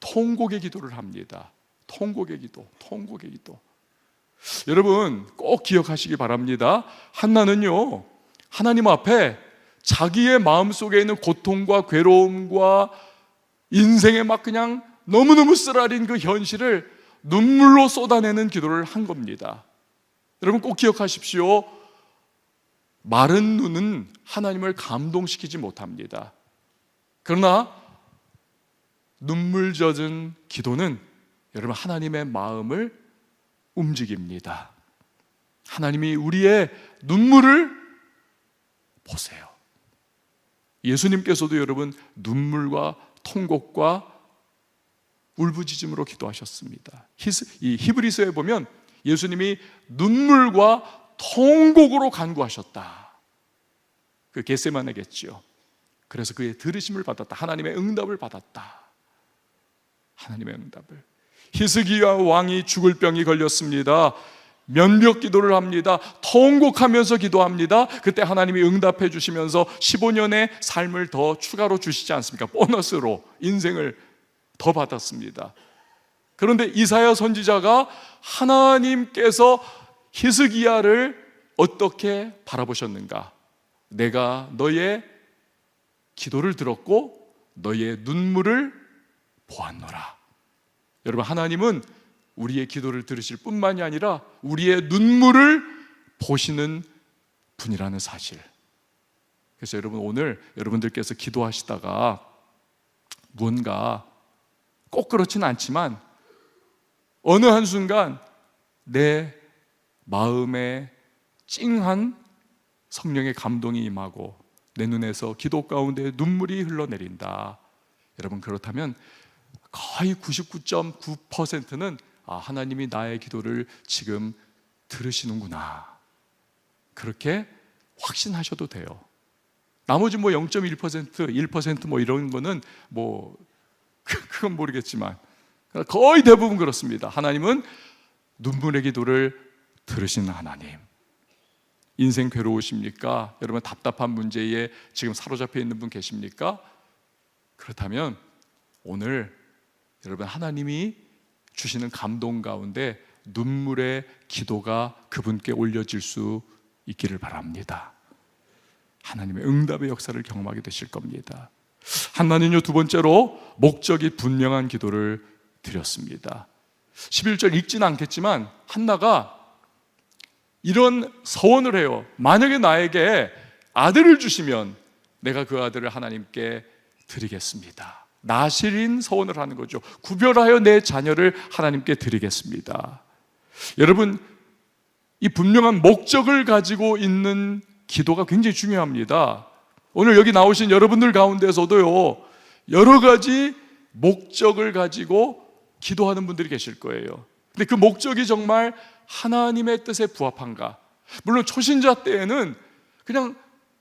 통곡의 기도를 합니다. 통곡의 기도, 통곡의 기도. 여러분 꼭 기억하시기 바랍니다. 한나는요, 하나님 앞에 자기의 마음속에 있는 고통과 괴로움과 인생에 막 그냥 너무너무 쓰라린 그 현실을 눈물로 쏟아내는 기도를 한 겁니다. 여러분 꼭 기억하십시오. 마른 눈은 하나님을 감동시키지 못합니다. 그러나 눈물 젖은 기도는 여러분 하나님의 마음을 움직입니다. 하나님이 우리의 눈물을 보세요. 예수님께서도 여러분 눈물과 통곡과 울부짖음으로 기도하셨습니다. 이 히브리서에 보면 예수님이 눈물과 통곡으로 간구하셨다. 그 겟세마네겠지요. 그래서 그의 들으심을 받았다. 하나님의 응답을 받았다. 하나님의 응답을. 히스기야 왕이 죽을 병이 걸렸습니다. 면벽 기도를 합니다. 통곡하면서 기도합니다. 그때 하나님이 응답해 주시면서 15년의 삶을 더 추가로 주시지 않습니까? 보너스로 인생을 더 받았습니다. 그런데 이사야 선지자가 하나님께서 히스기야를 어떻게 바라보셨는가? 내가 너의 기도를 들었고 너의 눈물을 보았노라. 여러분 하나님은 우리의 기도를 들으실 뿐만이 아니라 우리의 눈물을 보시는 분이라는 사실. 그래서 여러분 오늘 여러분들께서 기도하시다가 무언가 꼭 그렇지는 않지만 어느 한순간 내 마음에 찡한 성령의 감동이 임하고 내 눈에서 기도 가운데 눈물이 흘러내린다. 여러분 그렇다면 거의 99.9%는 하나님이 나의 기도를 지금 들으시는구나. 그렇게 확신하셔도 돼요. 나머지 0.1%, 1% 이런 거는 그건 모르겠지만 거의 대부분 그렇습니다. 하나님은 눈물의 기도를 들으시는 하나님. 인생 괴로우십니까? 여러분 답답한 문제에 지금 사로잡혀 있는 분 계십니까? 그렇다면 오늘 여러분 하나님이 주시는 감동 가운데 눈물의 기도가 그분께 올려질 수 있기를 바랍니다. 하나님의 응답의 역사를 경험하게 되실 겁니다. 한나는요, 두 번째로 목적이 분명한 기도를 드렸습니다. 11절 읽지는 않겠지만 한나가 이런 서원을 해요. 만약에 나에게 아들을 주시면 내가 그 아들을 하나님께 드리겠습니다. 나실인 서원을 하는 거죠. 구별하여 내 자녀를 하나님께 드리겠습니다. 여러분, 이 분명한 목적을 가지고 있는 기도가 굉장히 중요합니다. 오늘 여기 나오신 여러분들 가운데서도요, 여러 가지 목적을 가지고 기도하는 분들이 계실 거예요. 근데 그 목적이 정말 하나님의 뜻에 부합한가? 물론 초신자 때에는 그냥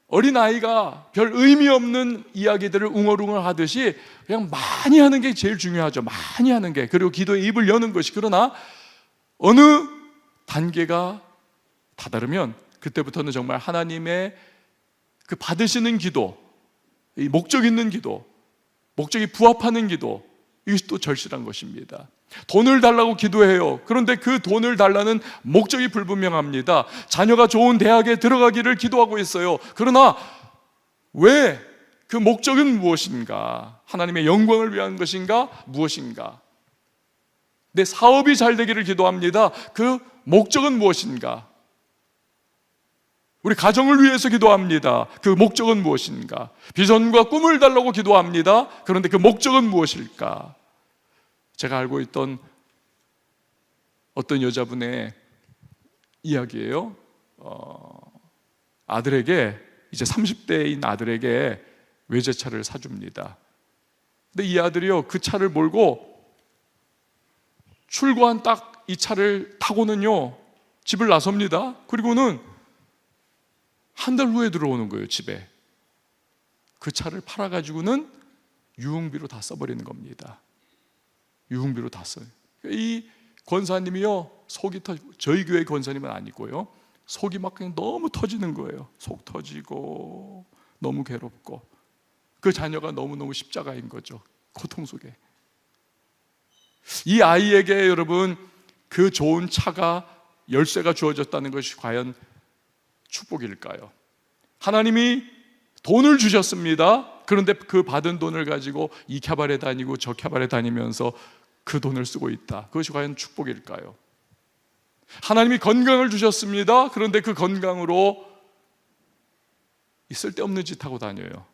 어린아이가 별 의미 없는 이야기들을 웅얼웅얼 하듯이 그냥 많이 하는 게 제일 중요하죠. 많이 하는 게. 그리고 기도에 입을 여는 것이. 그러나 어느 단계가 다다르면 그때부터는 정말 하나님의 그 받으시는 기도, 이 목적 있는 기도, 목적이 부합하는 기도, 이것이 또 절실한 것입니다. 돈을 달라고 기도해요. 그런데 그 돈을 달라는 목적이 불분명합니다. 자녀가 좋은 대학에 들어가기를 기도하고 있어요. 그러나 왜? 그 목적은 무엇인가? 하나님의 영광을 위한 것인가? 무엇인가? 내 사업이 잘 되기를 기도합니다. 그 목적은 무엇인가? 우리 가정을 위해서 기도합니다. 그 목적은 무엇인가? 비전과 꿈을 달라고 기도합니다. 그런데 그 목적은 무엇일까? 제가 알고 있던 어떤 여자분의 이야기예요. 아들에게, 이제 30대인 아들에게 외제차를 사줍니다. 근데 이 아들이요, 그 차를 몰고 출고한 딱 이 차를 타고는요, 집을 나섭니다. 그리고는 한 달 후에 들어오는 거예요, 집에. 그 차를 팔아가지고는 유흥비로 다 써버리는 겁니다. 유흥비로 다 써요. 이 권사님이요, 속이 저희 교회 권사님은 아니고요, 속이 막 그냥 너무 터지는 거예요. 속 터지고 너무 괴롭고 그 자녀가 너무너무 십자가인 거죠. 고통 속에. 이 아이에게 여러분, 그 좋은 차가 열쇠가 주어졌다는 것이 과연 축복일까요? 하나님이 돈을 주셨습니다. 그런데 그 받은 돈을 가지고 이 캬바레 다니고 저 캬바레 다니면서 그 돈을 쓰고 있다. 그것이 과연 축복일까요? 하나님이 건강을 주셨습니다. 그런데 그 건강으로 이 쓸데없는 짓 하고 다녀요.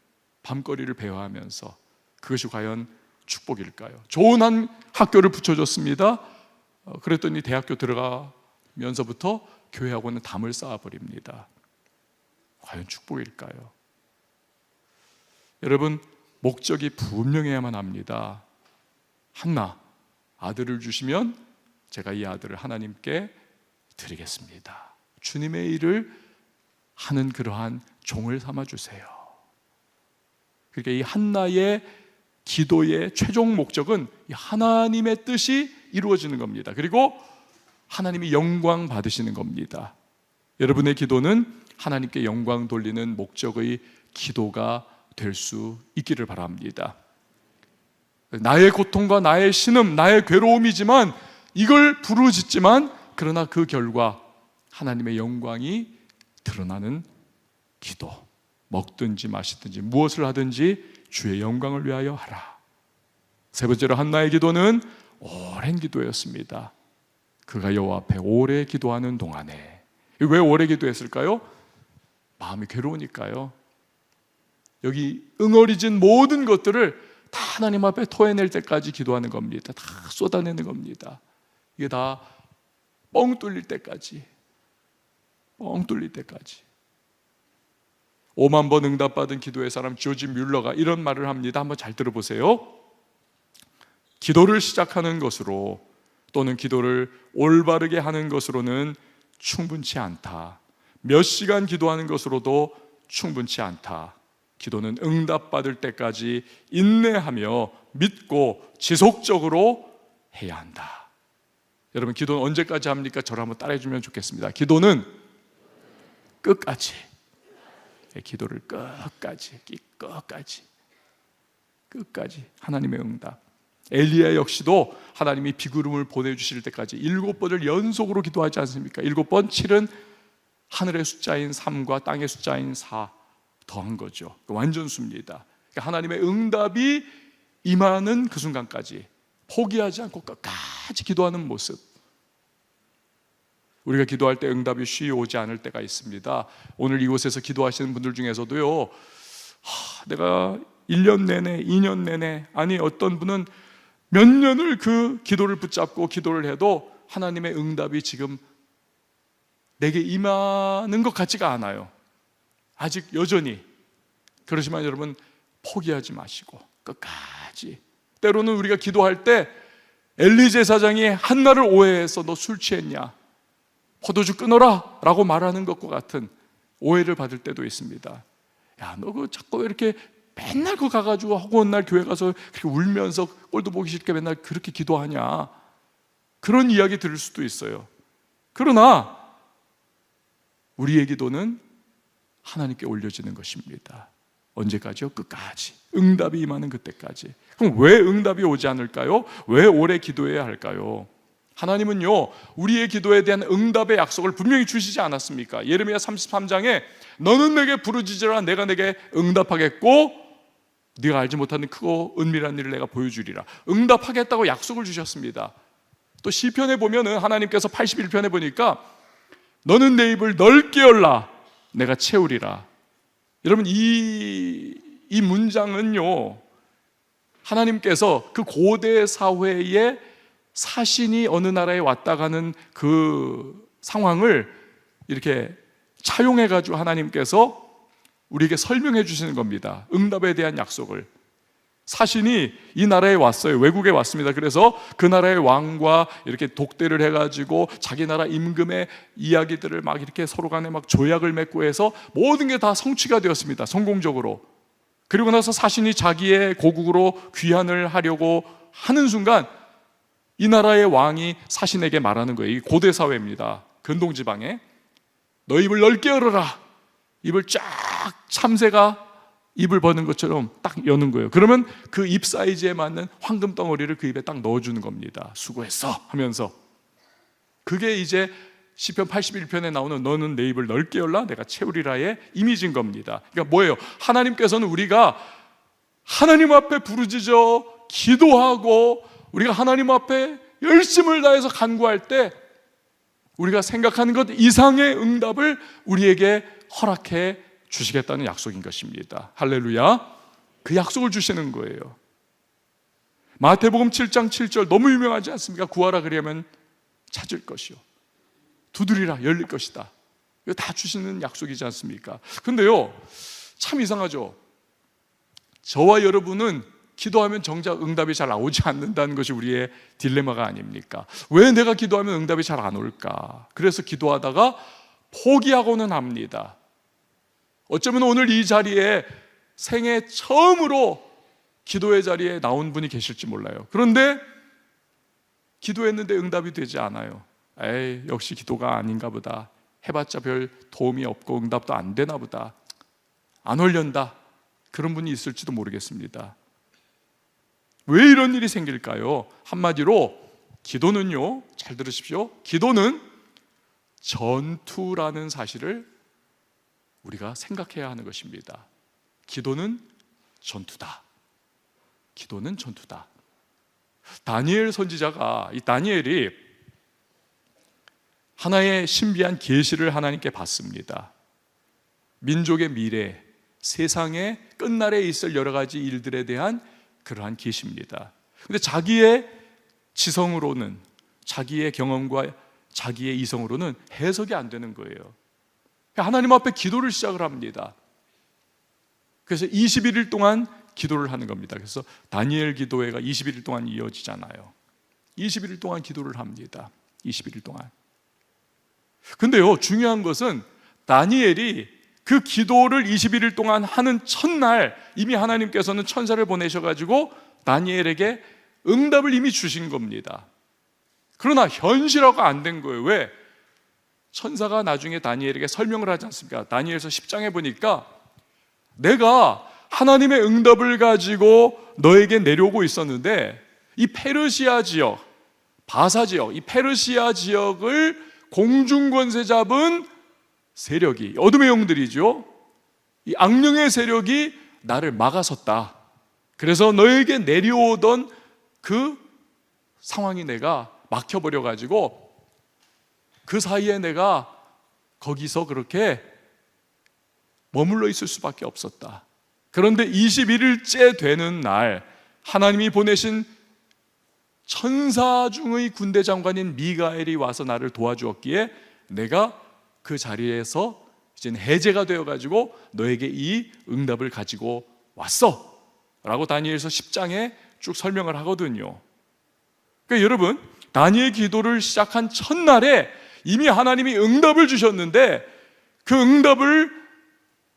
밤거리를 배회하면서. 그것이 과연 축복일까요? 좋은 한 학교를 붙여줬습니다. 그랬더니 대학교 들어가면서부터 교회하고는 담을 쌓아버립니다. 과연 축복일까요? 여러분, 목적이 분명해야만 합니다. 한나, 아들을 주시면 제가 이 아들을 하나님께 드리겠습니다. 주님의 일을 하는 그러한 종을 삼아주세요. 그러니까 이 한나의 기도의 최종 목적은 하나님의 뜻이 이루어지는 겁니다. 그리고 하나님이 영광 받으시는 겁니다. 여러분의 기도는 하나님께 영광 돌리는 목적의 기도가 될 수 있기를 바랍니다. 나의 고통과 나의 신음, 나의 괴로움이지만 이걸 부르짖지만 그러나 그 결과 하나님의 영광이 드러나는 기도. 먹든지 마시든지 무엇을 하든지 주의 영광을 위하여 하라. 세 번째로 한나의 기도는 오랜 기도였습니다. 그가 여호와 앞에 오래 기도하는 동안에. 왜 오래 기도했을까요? 마음이 괴로우니까요. 여기 응어리진 모든 것들을 다 하나님 앞에 토해낼 때까지 기도하는 겁니다. 다 쏟아내는 겁니다. 이게 다 뻥 뚫릴 때까지, 뻥 뚫릴 때까지. 5만 번 응답받은 기도의 사람 조지 뮬러가 이런 말을 합니다. 한번 잘 들어보세요. 기도를 시작하는 것으로 또는 기도를 올바르게 하는 것으로는 충분치 않다. 몇 시간 기도하는 것으로도 충분치 않다. 기도는 응답받을 때까지 인내하며 믿고 지속적으로 해야 한다. 여러분, 기도는 언제까지 합니까? 저를 한번 따라해 주면 좋겠습니다. 기도는 끝까지. 기도를 끝까지 하나님의 응답. 엘리야 역시도 하나님이 비구름을 보내주실 때까지 7번을 연속으로 기도하지 않습니까? 7번, 7은 하늘의 숫자인 3과 땅의 숫자인 4 더한 거죠. 완전 수입니다. 그러니까 하나님의 응답이 임하는 그 순간까지 포기하지 않고 끝까지 기도하는 모습. 우리가 기도할 때 응답이 쉬이 오지 않을 때가 있습니다. 오늘 이곳에서 기도하시는 분들 중에서도요, 내가 1년 내내, 2년 내내, 아니 어떤 분은 몇 년을 그 기도를 붙잡고 기도를 해도 하나님의 응답이 지금 내게 임하는 것 같지가 않아요. 아직 여전히. 그렇지만 여러분, 포기하지 마시고 끝까지. 때로는 우리가 기도할 때 엘리 제사장이 한나를 오해해서 너 술 취했냐, 포도주 끊어라 라고 말하는 것과 같은 오해를 받을 때도 있습니다. 야, 너 그 자꾸 이렇게 맨날 그 가가지고 허구한 날 교회 가서 그렇게 울면서 꼴도 보기 싫게 맨날 그렇게 기도하냐, 그런 이야기 들을 수도 있어요. 그러나 우리의 기도는 하나님께 올려지는 것입니다. 언제까지요? 끝까지. 응답이 임하는 그때까지. 그럼 왜 응답이 오지 않을까요? 왜 오래 기도해야 할까요? 하나님은요, 우리의 기도에 대한 응답의 약속을 분명히 주시지 않았습니까? 예레미야 33장에 너는 내게 부르짖으라, 내가 내게 응답하겠고 네가 알지 못하는 크고 은밀한 일을 내가 보여주리라. 응답하겠다고 약속을 주셨습니다. 또 시편에 보면은 하나님께서 81편에 보니까 너는 내 입을 넓게 열라, 내가 채우리라. 여러분, 이 문장은요, 하나님께서 그 고대 사회에 사신이 어느 나라에 왔다 가는 그 상황을 이렇게 차용해 가지고 하나님께서 우리에게 설명해 주시는 겁니다. 응답에 대한 약속을. 사신이 이 나라에 왔어요. 외국에 왔습니다. 그래서 그 나라의 왕과 이렇게 독대를 해가지고 자기 나라 임금의 이야기들을 막 이렇게 서로 간에 막 조약을 맺고 해서 모든 게 다 성취가 되었습니다. 성공적으로. 그리고 나서 사신이 자기의 고국으로 귀환을 하려고 하는 순간 이 나라의 왕이 사신에게 말하는 거예요. 이 고대 사회입니다. 근동지방에. 너 입을 넓게 열어라. 입을 쫙, 참새가 입을 버는 것처럼 딱 여는 거예요. 그러면 그 입 사이즈에 맞는 황금 덩어리를 그 입에 딱 넣어주는 겁니다. 수고했어 하면서. 그게 이제 시편 81편에 나오는 너는 내 입을 넓게 열라 내가 채우리라의 이미지인 겁니다. 그러니까 뭐예요? 하나님께서는 우리가 하나님 앞에 부르짖어 기도하고 우리가 하나님 앞에 열심을 다해서 간구할 때 우리가 생각하는 것 이상의 응답을 우리에게 허락해 주시겠다는 약속인 것입니다. 할렐루야. 그 약속을 주시는 거예요. 마태복음 7장 7절 너무 유명하지 않습니까? 구하라 그리하면 찾을 것이요, 두드리라 열릴 것이다. 이거 다 주시는 약속이지 않습니까? 근데요, 참 이상하죠. 저와 여러분은 기도하면 정작 응답이 잘 나오지 않는다는 것이 우리의 딜레마가 아닙니까? 왜 내가 기도하면 응답이 잘 안 올까? 그래서 기도하다가 포기하고는 합니다. 어쩌면 오늘 이 자리에 생애 처음으로 기도의 자리에 나온 분이 계실지 몰라요. 그런데 기도했는데 응답이 되지 않아요. 에이, 역시 기도가 아닌가 보다. 해봤자 별 도움이 없고 응답도 안 되나 보다. 안 올련다. 그런 분이 있을지도 모르겠습니다. 왜 이런 일이 생길까요? 한마디로 기도는요, 잘 들으십시오. 기도는 전투라는 사실을 우리가 생각해야 하는 것입니다. 기도는 전투다. 기도는 전투다. 다니엘 선지자가, 이 다니엘이 하나의 신비한 계시를 하나님께 받습니다. 민족의 미래, 세상의 끝날에 있을 여러 가지 일들에 대한 그러한 계시입니다. 그런데 자기의 지성으로는, 자기의 경험과 자기의 이성으로는 해석이 안 되는 거예요. 하나님 앞에 기도를 시작을 합니다. 그래서 21일 동안 기도를 하는 겁니다. 그래서 다니엘 기도회가 21일 동안 이어지잖아요. 21일 동안 기도를 합니다. 21일 동안. 근데요, 중요한 것은 다니엘이 그 기도를 21일 동안 하는 첫날 이미 하나님께서는 천사를 보내셔가지고 다니엘에게 응답을 이미 주신 겁니다. 그러나 현실화가 안 된 거예요. 왜? 천사가 나중에 다니엘에게 설명을 하지 않습니까? 다니엘서 10장에 보니까 내가 하나님의 응답을 가지고 너에게 내려오고 있었는데 이 페르시아 지역, 바사 지역, 이 페르시아 지역을 공중권세 잡은 세력이, 어둠의 영들이죠. 이 악령의 세력이 나를 막아섰다. 그래서 너에게 내려오던 그 상황이 내가 막혀버려가지고 그 사이에 내가 거기서 그렇게 머물러 있을 수밖에 없었다. 그런데 21일째 되는 날 하나님이 보내신 천사 중의 군대 장관인 미가엘이 와서 나를 도와주었기에 내가 그 자리에서 이제는 해제가 되어가지고 너에게 이 응답을 가지고 왔어 라고 다니엘서 10장에 쭉 설명을 하거든요. 그러니까 여러분, 다니엘 기도를 시작한 첫날에 이미 하나님이 응답을 주셨는데 그 응답을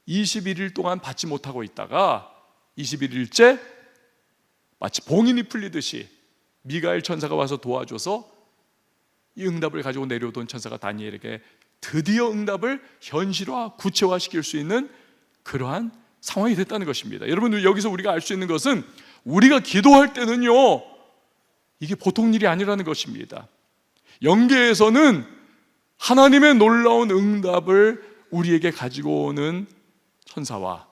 21일 동안 받지 못하고 있다가 21일째 마치 봉인이 풀리듯이 미가엘 천사가 와서 도와줘서 이 응답을 가지고 내려오던 천사가 다니엘에게 드디어 응답을 현실화, 구체화시킬 수 있는 그러한 상황이 됐다는 것입니다. 여러분, 여기서 우리가 알 수 있는 것은 우리가 기도할 때는요, 이게 보통 일이 아니라는 것입니다. 영계에서는 하나님의 놀라운 응답을 우리에게 가지고 오는 천사와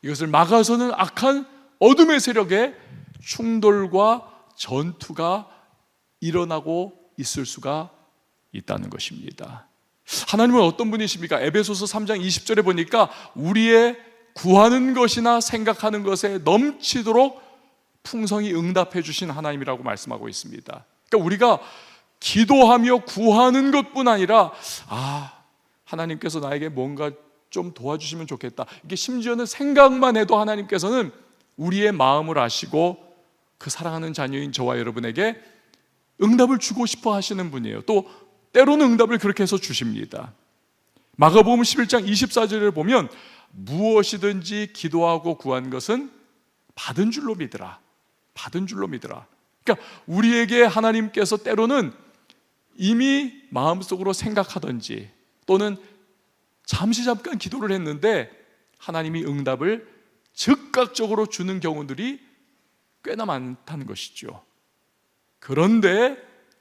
이것을 막아서는 악한 어둠의 세력의 충돌과 전투가 일어나고 있을 수가 있다는 것입니다. 하나님은 어떤 분이십니까? 에베소서 3장 20절에 보니까 우리의 구하는 것이나 생각하는 것에 넘치도록 풍성히 응답해 주신 하나님이라고 말씀하고 있습니다. 그러니까 우리가 기도하며 구하는 것뿐 아니라 하나님께서 나에게 뭔가 좀 도와주시면 좋겠다, 이게 심지어는 생각만 해도 하나님께서는 우리의 마음을 아시고 그 사랑하는 자녀인 저와 여러분에게 응답을 주고 싶어 하시는 분이에요. 또 때로는 응답을 그렇게 해서 주십니다. 마가복음 11장 24절을 보면 무엇이든지 기도하고 구한 것은 받은 줄로 믿으라. 받은 줄로 믿으라. 그러니까 우리에게 하나님께서 때로는 이미 마음속으로 생각하든지 또는 잠깐 기도를 했는데 하나님이 응답을 즉각적으로 주는 경우들이 꽤나 많다는 것이죠. 그런데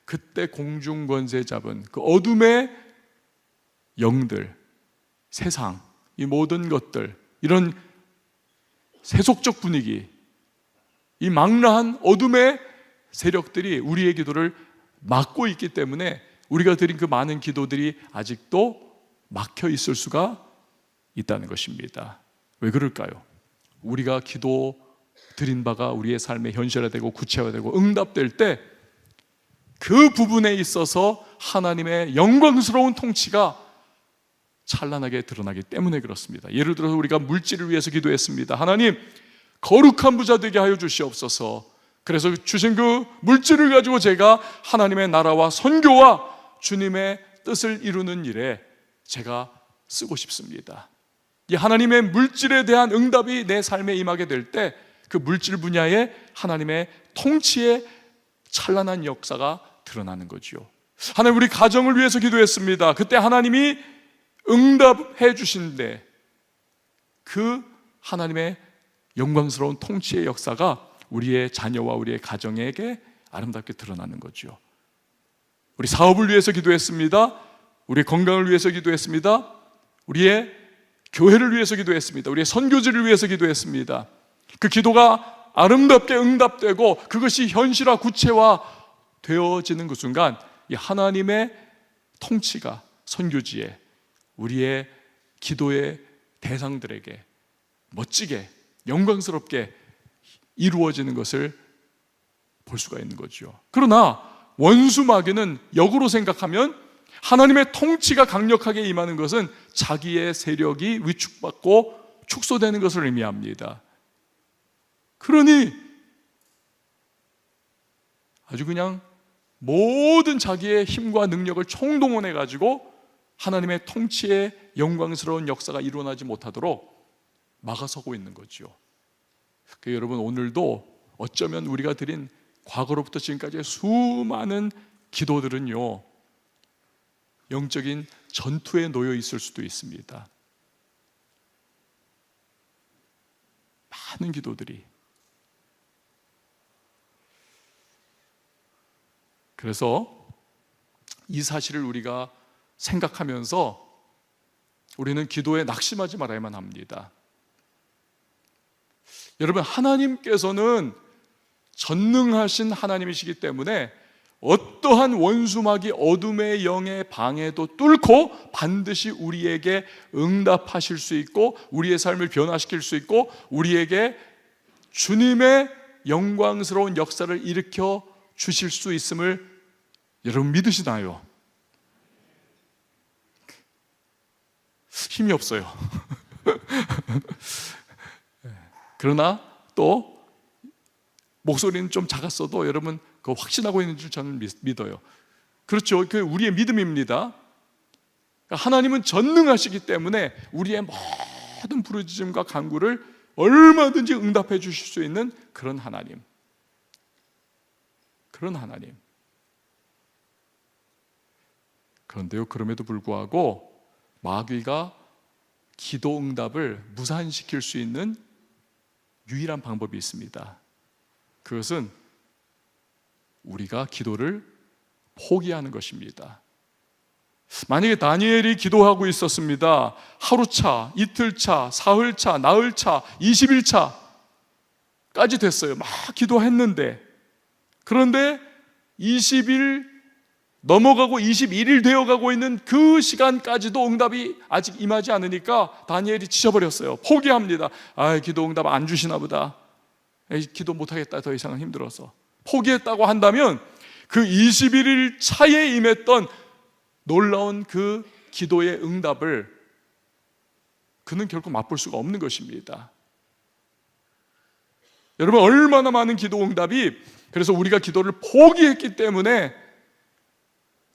그때 공중권세 잡은 그 어둠의 영들, 세상, 이 모든 것들, 이런 세속적 분위기, 이 망라한 어둠의 세력들이 우리의 기도를 막고 있기 때문에 우리가 드린 그 많은 기도들이 아직도 막혀 있을 수가 있다는 것입니다. 왜 그럴까요? 우리가 기도 드린 바가 우리의 삶에 현실화되고 구체화되고 응답될 때 그 부분에 있어서 하나님의 영광스러운 통치가 찬란하게 드러나기 때문에 그렇습니다. 예를 들어서 우리가 물질을 위해서 기도했습니다. 하나님, 거룩한 부자 되게 하여 주시옵소서. 그래서 주신 그 물질을 가지고 제가 하나님의 나라와 선교와 주님의 뜻을 이루는 일에 제가 쓰고 싶습니다. 이 하나님의 물질에 대한 응답이 내 삶에 임하게 될 때 그 물질 분야에 하나님의 통치의 찬란한 역사가 드러나는 거죠. 하나님, 우리 가정을 위해서 기도했습니다. 그때 하나님이 응답해 주신데 그 하나님의 영광스러운 통치의 역사가 우리의 자녀와 우리의 가정에게 아름답게 드러나는 거죠. 우리 사업을 위해서 기도했습니다. 우리의 건강을 위해서 기도했습니다. 우리의 교회를 위해서 기도했습니다. 우리의 선교지를 위해서 기도했습니다. 그 기도가 아름답게 응답되고 그것이 현실화, 구체화 되어지는 그 순간 이 하나님의 통치가 선교지에 우리의 기도의 대상들에게 멋지게 영광스럽게 이루어지는 것을 볼 수가 있는 거죠. 그러나 원수 마귀는 역으로 생각하면 하나님의 통치가 강력하게 임하는 것은 자기의 세력이 위축받고 축소되는 것을 의미합니다. 그러니 아주 그냥 모든 자기의 힘과 능력을 총동원해 가지고 하나님의 통치의 영광스러운 역사가 일어나지 못하도록 막아서고 있는 거죠. 여러분, 오늘도 어쩌면 우리가 드린 과거로부터 지금까지의 수많은 기도들은요, 영적인 전투에 놓여 있을 수도 있습니다. 많은 기도들이. 그래서 이 사실을 우리가 생각하면서 우리는 기도에 낙심하지 말아야만 합니다. 여러분, 하나님께서는 전능하신 하나님이시기 때문에 어떠한 원수마귀 어둠의 영의 방해도 뚫고 반드시 우리에게 응답하실 수 있고 우리의 삶을 변화시킬 수 있고 우리에게 주님의 영광스러운 역사를 일으켜 주실 수 있음을 여러분 믿으시나요? 힘이 없어요. 그러나 또 목소리는 좀 작았어도 여러분 그 확신하고 있는 줄 저는 믿어요. 그렇죠. 그 우리의 믿음입니다. 하나님은 전능하시기 때문에 우리의 모든 부르짖음과 간구를 얼마든지 응답해 주실 수 있는 그런 하나님. 그런 하나님. 그런데요, 그럼에도 불구하고 마귀가 기도 응답을 무산시킬 수 있는 유일한 방법이 있습니다. 그것은 우리가 기도를 포기하는 것입니다. 만약에 다니엘이 기도하고 있었습니다. 하루차, 이틀차, 사흘차, 나흘차, 20일차까지 됐어요. 막 기도했는데, 그런데 20일 넘어가고 21일 되어가고 있는 그 시간까지도 응답이 아직 임하지 않으니까 다니엘이 지쳐버렸어요. 포기합니다. 기도 응답 안 주시나 보다. 기도 못하겠다. 더 이상은 힘들어서 포기했다고 한다면 그 21일 차에 임했던 놀라운 그 기도의 응답을 그는 결코 맛볼 수가 없는 것입니다. 여러분, 얼마나 많은 기도 응답이, 그래서 우리가 기도를 포기했기 때문에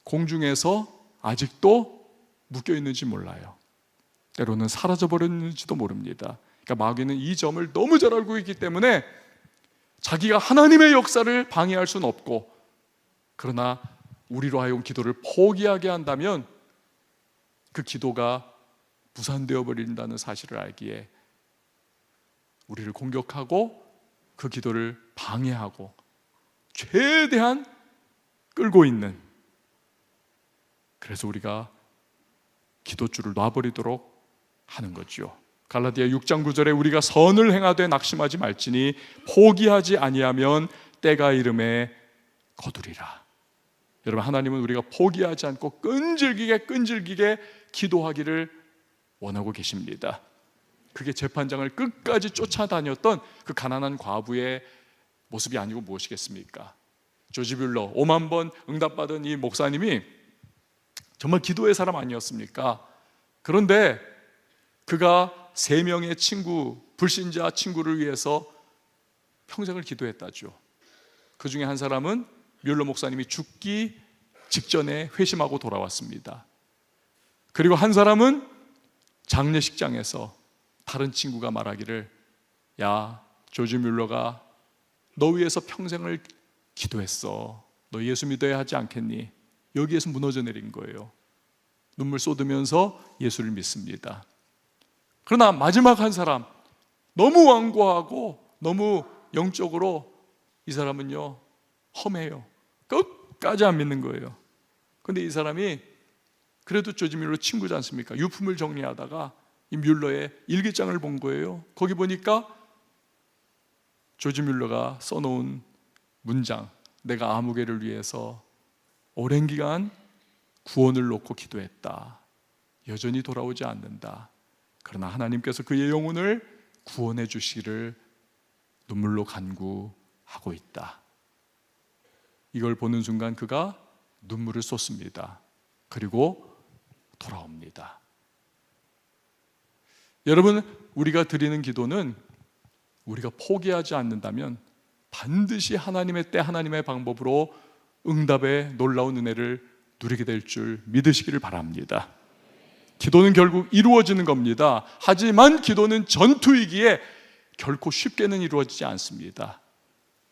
공중에서 아직도 묶여있는지 몰라요. 때로는 사라져버렸는지도 모릅니다. 그러니까 마귀는 이 점을 너무 잘 알고 있기 때문에 자기가 하나님의 역사를 방해할 수는 없고, 그러나 우리로 하여금 기도를 포기하게 한다면 그 기도가 무산되어 버린다는 사실을 알기에 우리를 공격하고 그 기도를 방해하고 최대한 끌고 있는, 그래서 우리가 기도줄을 놔버리도록 하는 거죠. 갈라디아 6장 9절에 우리가 선을 행하되 낙심하지 말지니 포기하지 아니하면 때가 이름에 거두리라. 여러분, 하나님은 우리가 포기하지 않고 끈질기게 기도하기를 원하고 계십니다. 그게 재판장을 끝까지 쫓아다녔던 그 가난한 과부의 모습이 아니고 무엇이겠습니까? 조지 뮬러 5만 번 응답받은 이 목사님이 정말 기도의 사람 아니었습니까? 그런데 그가 3명의 친구, 불신자 친구를 위해서 평생을 기도했다죠. 그 중에 한 사람은 뮬러 목사님이 죽기 직전에 회심하고 돌아왔습니다. 그리고 한 사람은 장례식장에서 다른 친구가 말하기를, 야, 조지 뮬러가 너 위해서 평생을 기도했어. 너 예수 믿어야 하지 않겠니? 여기에서 무너져 내린 거예요. 눈물 쏟으면서 예수를 믿습니다. 그러나 마지막 한 사람, 너무 완고하고 너무 영적으로 이 사람은요 험해요. 끝까지 안 믿는 거예요. 그런데 이 사람이 그래도 조지 뮬러 친구지 않습니까? 유품을 정리하다가 이 뮬러의 일기장을 본 거예요. 거기 보니까 조지 뮬러가 써놓은 문장, 내가 아무개를 위해서 오랜 기간 구원을 놓고 기도했다. 여전히 돌아오지 않는다. 그러나 하나님께서 그의 영혼을 구원해 주시기를 눈물로 간구하고 있다. 이걸 보는 순간 그가 눈물을 쏟습니다. 그리고 돌아옵니다. 여러분, 우리가 드리는 기도는 우리가 포기하지 않는다면 반드시 하나님의 때 하나님의 방법으로 응답의 놀라운 은혜를 누리게 될 줄 믿으시기를 바랍니다. 기도는 결국 이루어지는 겁니다. 하지만 기도는 전투이기에 결코 쉽게는 이루어지지 않습니다.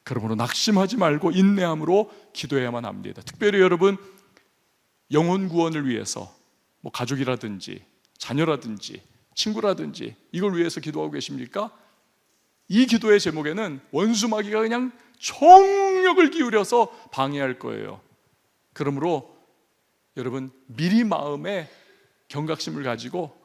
그러므로 낙심하지 말고 인내함으로 기도해야만 합니다. 특별히 여러분, 영혼 구원을 위해서 가족이라든지 자녀라든지 친구라든지 이걸 위해서 기도하고 계십니까? 이 기도의 제목에는 원수 마귀가 그냥 총력을 기울여서 방해할 거예요. 그러므로 여러분, 미리 마음에 경각심을 가지고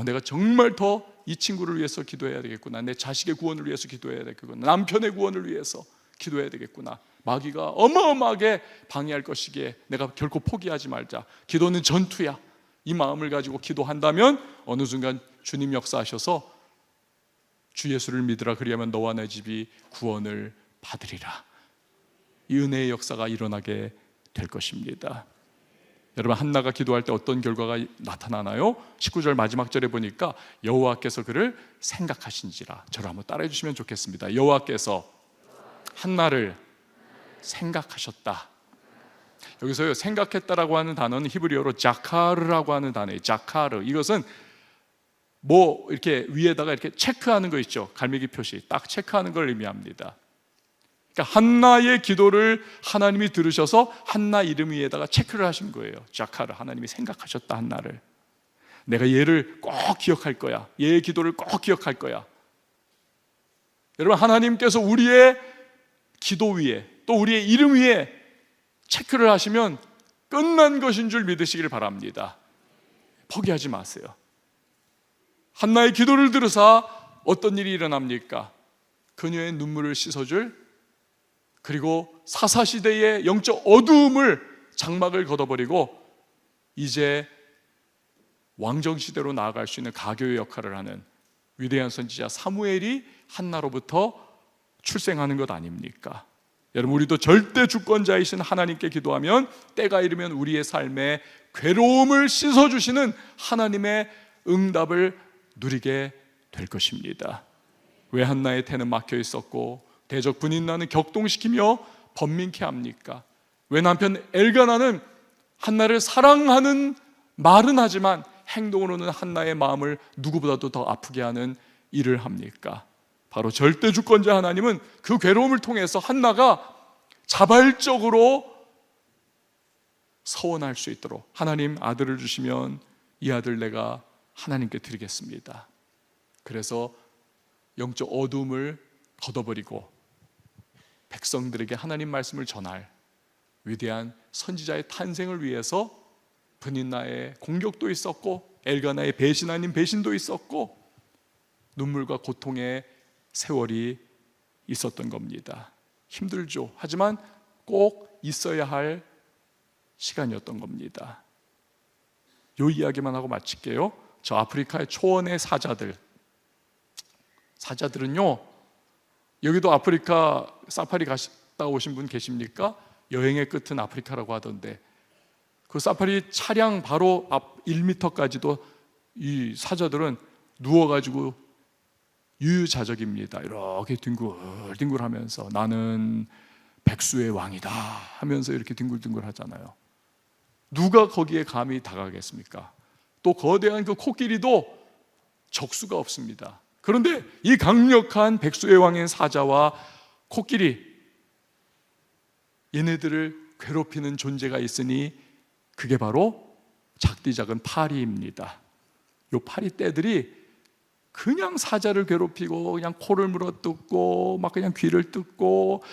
내가 정말 더 이 친구를 위해서 기도해야 되겠구나, 내 자식의 구원을 위해서 기도해야 되겠구나, 남편의 구원을 위해서 기도해야 되겠구나, 마귀가 어마어마하게 방해할 것이기에 내가 결코 포기하지 말자. 기도는 전투야. 이 마음을 가지고 기도한다면 어느 순간 주님 역사하셔서 주 예수를 믿으라, 그리하면 너와 내 집이 구원을 받으리라. 이 은혜의 역사가 일어나게 될 것입니다. 여러분, 한나가 기도할 때 어떤 결과가 나타나나요? 19절 마지막 절에 보니까 여호와께서 그를 생각하신지라. 저를 한번 따라해 주시면 좋겠습니다. 여호와께서 한나를 생각하셨다. 여기서요, 생각했다라고 하는 단어는 히브리어로 자카르라고 하는 단어예요. 자카르. 이것은 뭐 이렇게 위에다가 이렇게 체크하는 거 있죠. 갈매기 표시 딱 체크하는 걸 의미합니다. 그러니까 한나의 기도를 하나님이 들으셔서 한나 이름 위에다가 체크를 하신 거예요. 자카르. 하나님이 생각하셨다. 한나를 내가 얘를 꼭 기억할 거야. 얘의 기도를 꼭 기억할 거야. 여러분, 하나님께서 우리의 기도 위에 또 우리의 이름 위에 체크를 하시면 끝난 것인 줄 믿으시길 바랍니다. 포기하지 마세요. 한나의 기도를 들으사 어떤 일이 일어납니까? 그녀의 눈물을 씻어줄, 그리고 사사시대의 영적 어두움을 장막을 걷어버리고 이제 왕정시대로 나아갈 수 있는 가교의 역할을 하는 위대한 선지자 사무엘이 한나로부터 출생하는 것 아닙니까? 여러분, 우리도 절대 주권자이신 하나님께 기도하면 때가 이르면 우리의 삶에 괴로움을 씻어주시는 하나님의 응답을 누리게 될 것입니다. 왜 한나의 태는 막혀 있었고 대적 분인나는 격동시키며 번민케 합니까? 왜 남편 엘가나는 한나를 사랑하는 말은 하지만 행동으로는 한나의 마음을 누구보다도 더 아프게 하는 일을 합니까? 바로 절대 주권자 하나님은 그 괴로움을 통해서 한나가 자발적으로 서원할 수 있도록, 하나님 아들을 주시면 이 아들 내가 하나님께 드리겠습니다. 그래서 영적 어두움을 걷어버리고 백성들에게 하나님 말씀을 전할 위대한 선지자의 탄생을 위해서 브닌나의 공격도 있었고 엘가나의 배신 아닌 배신도 있었고 눈물과 고통의 세월이 있었던 겁니다. 힘들죠. 하지만 꼭 있어야 할 시간이었던 겁니다. 이 이야기만 하고 마칠게요. 저 아프리카의 초원의 사자들은요, 여기도 아프리카 사파리 갔다 오신 분 계십니까? 여행의 끝은 아프리카라고 하던데 그 사파리 차량 바로 앞 1m까지도 이 사자들은 누워가지고 유유자적입니다. 이렇게 뒹굴뒹굴 하면서 나는 백수의 왕이다 하면서 이렇게 뒹굴뒹굴 하잖아요. 누가 거기에 감히 다가가겠습니까? 또 거대한 그 코끼리도 적수가 없습니다. 그런데 이 강력한 백수의 왕인 사자와 코끼리, 얘네들을 괴롭히는 존재가 있으니 그게 바로 작디 작은 파리입니다. 이 파리 떼들이 그냥 사자를 괴롭히고 그냥 코를 물어뜯고 막 그냥 귀를 뜯고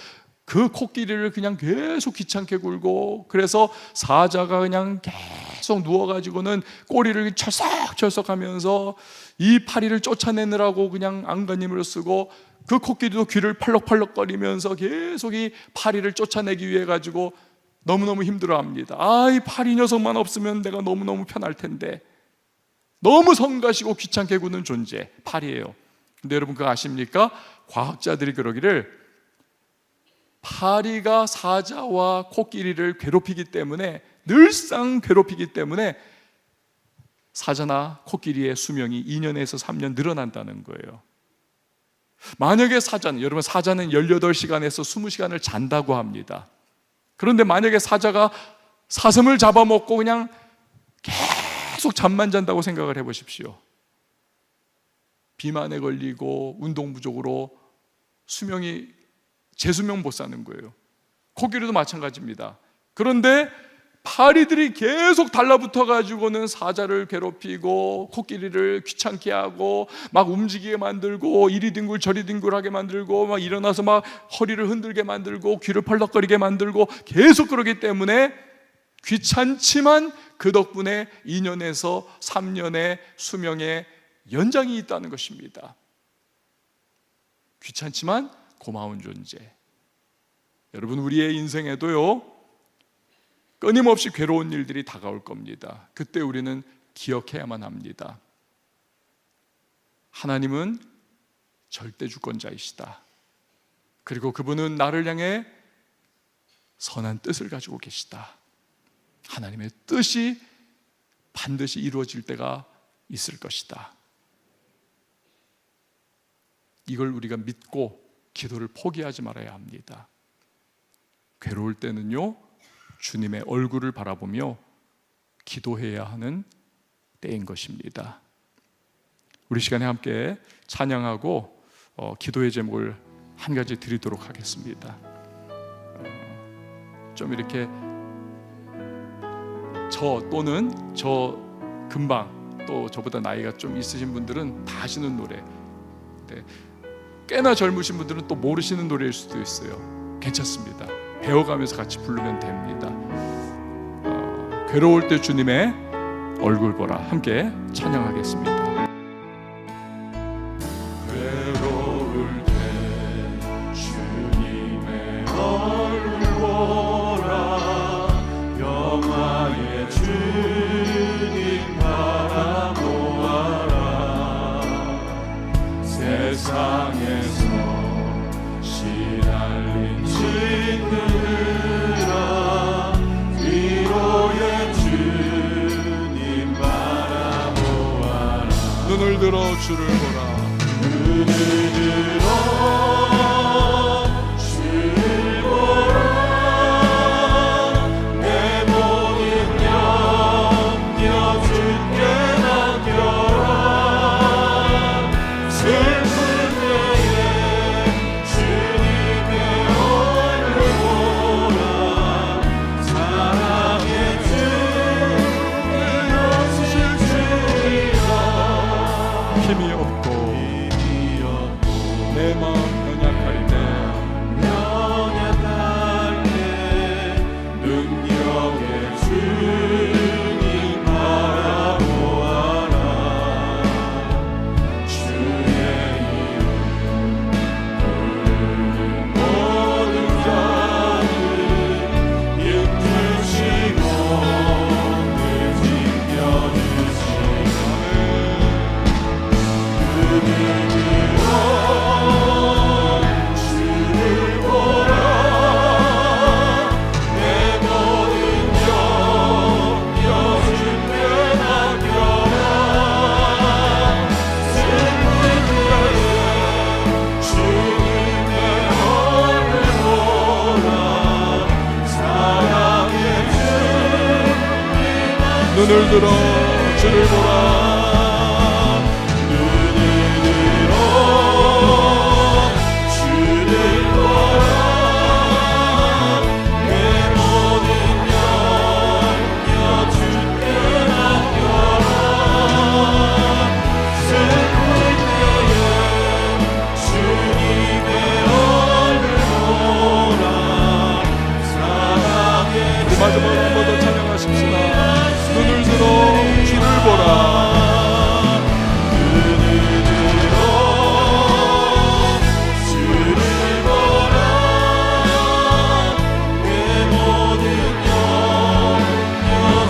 그 코끼리를 그냥 계속 귀찮게 굴고, 그래서 사자가 그냥 계속 누워가지고는 꼬리를 철썩철썩하면서 이 파리를 쫓아내느라고 그냥 안간힘을 쓰고 그 코끼리도 귀를 팔럭팔럭거리면서 계속 이 파리를 쫓아내기 위해 가지고 너무너무 힘들어합니다. 이 파리 녀석만 없으면 내가 너무너무 편할 텐데. 너무 성가시고 귀찮게 구는 존재, 파리예요. 근데 여러분 그거 아십니까? 과학자들이 그러기를 파리가 사자와 코끼리를 괴롭히기 때문에, 늘상 괴롭히기 때문에 사자나 코끼리의 수명이 2년에서 3년 늘어난다는 거예요. 만약에 여러분 사자는 18시간에서 20시간을 잔다고 합니다. 그런데 만약에 사자가 사슴을 잡아먹고 그냥 계속 잠만 잔다고 생각을 해보십시오. 비만에 걸리고 운동 부족으로 재수명 못 사는 거예요. 코끼리도 마찬가지입니다. 그런데 파리들이 계속 달라붙어 가지고는 사자를 괴롭히고 코끼리를 귀찮게 하고 막 움직이게 만들고 이리 뒹굴 저리 뒹굴하게 만들고 막 일어나서 막 허리를 흔들게 만들고 귀를 펄럭거리게 만들고 계속 그러기 때문에 귀찮지만 그 덕분에 2년에서 3년의 수명의 연장이 있다는 것입니다. 귀찮지만 고마운 존재. 여러분, 우리의 인생에도요, 끊임없이 괴로운 일들이 다가올 겁니다. 그때 우리는 기억해야만 합니다. 하나님은 절대 주권자이시다. 그리고 그분은 나를 향해 선한 뜻을 가지고 계시다. 하나님의 뜻이 반드시 이루어질 때가 있을 것이다. 이걸 우리가 믿고 기도를 포기하지 말아야 합니다. 괴로울 때는요, 주님의 얼굴을 바라보며 기도해야 하는 때인 것입니다. 우리 시간에 함께 찬양하고 기도의 제목을 한 가지 드리도록 하겠습니다. 좀 이렇게 저 금방 또 저보다 나이가 좀 있으신 분들은 다 아시는 노래, 꽤나 젊으신 분들은 또 모르시는 노래일 수도 있어요. 괜찮습니다. 배워가면서 같이 부르면 됩니다. 괴로울 때 주님의 얼굴 보라, 함께 찬양하겠습니다. 괴로울 때 주님의 얼굴 보라, 영화의 주님 바라보아라. 세상에서 시달린 친구들아, 위로의 주님 바라보아라. 눈을 들어 주를 보라. 눈을 들어 주를 보라. 내 모든 염려 주께 맡겨라. 슬픈 때에 주님의 얼굴 보라. 사랑의 주님 오실 주리라. 힘이 없고 내 마음 연약할 때 능력의 주님 바라보아라. 주의 이름 부르는 모든 자들 인주시고 늘 지켜주시네. 주를 보라. 내 모든 염려 주께 맡겨라. 슬픈 때에 주님의 얼굴 보라. 사랑의 주님 눈을 들어 주를 보라. 주를 보라. 내 모든 염려 주께 맡겨라. 슬픈 때에 주님의 얼굴 보라. 사랑의 우리 마지막으로 한 번 더 찬양하십시다. 눈을 들어 주를 보라. 주를 보라. 내 모든 염려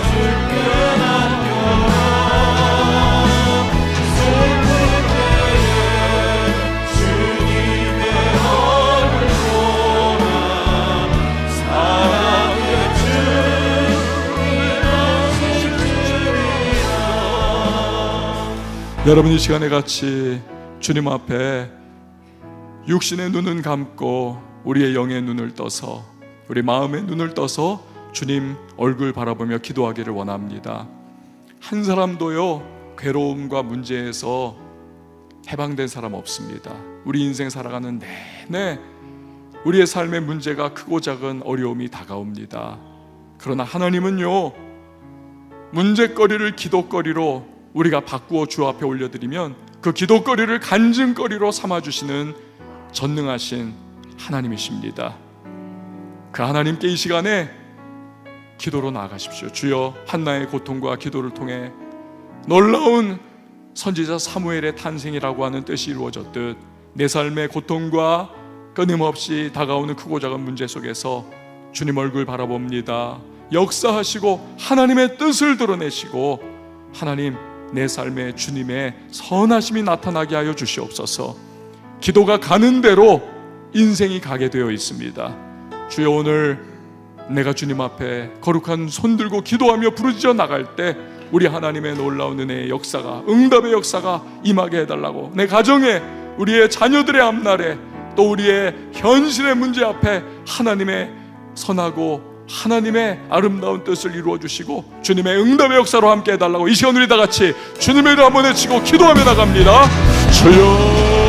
주께 맡겨라. 슬픈 때에 주님의 얼굴 보라. 사랑의 주님 오실 주리라. 여러분, 이 시간에 같이 주님 앞에 육신의 눈은 감고 우리의 영의 눈을 떠서, 우리 마음의 눈을 떠서 주님 얼굴 바라보며 기도하기를 원합니다. 한 사람도요, 괴로움과 문제에서 해방된 사람 없습니다. 우리 인생 살아가는 내내 우리의 삶의 문제가 크고 작은 어려움이 다가옵니다. 그러나 하나님은요, 문제거리를 기도거리로 우리가 바꾸어 주 앞에 올려드리면 그 기도거리를 간증거리로 삼아주시는 전능하신 하나님이십니다. 그 하나님께 이 시간에 기도로 나아가십시오. 주여, 한나의 고통과 기도를 통해 놀라운 선지자 사무엘의 탄생이라고 하는 뜻이 이루어졌듯 내 삶의 고통과 끊임없이 다가오는 크고 작은 문제 속에서 주님 얼굴 바라봅니다. 역사하시고 하나님의 뜻을 드러내시고 하나님, 내 삶에 주님의 선하심이 나타나게 하여 주시옵소서. 기도가 가는 대로 인생이 가게 되어 있습니다. 주여, 오늘 내가 주님 앞에 거룩한 손 들고 기도하며 부르짖어 나갈 때 우리 하나님의 놀라운 은혜의 역사가, 응답의 역사가 임하게 해달라고, 내 가정에, 우리의 자녀들의 앞날에, 또 우리의 현실의 문제 앞에 하나님의 선하고 하나님의 아름다운 뜻을 이루어 주시고 주님의 응답의 역사로 함께 해달라고 이 시간 우리 다 같이 주님의 이름 한번 외치고 기도하며 나갑니다. 주여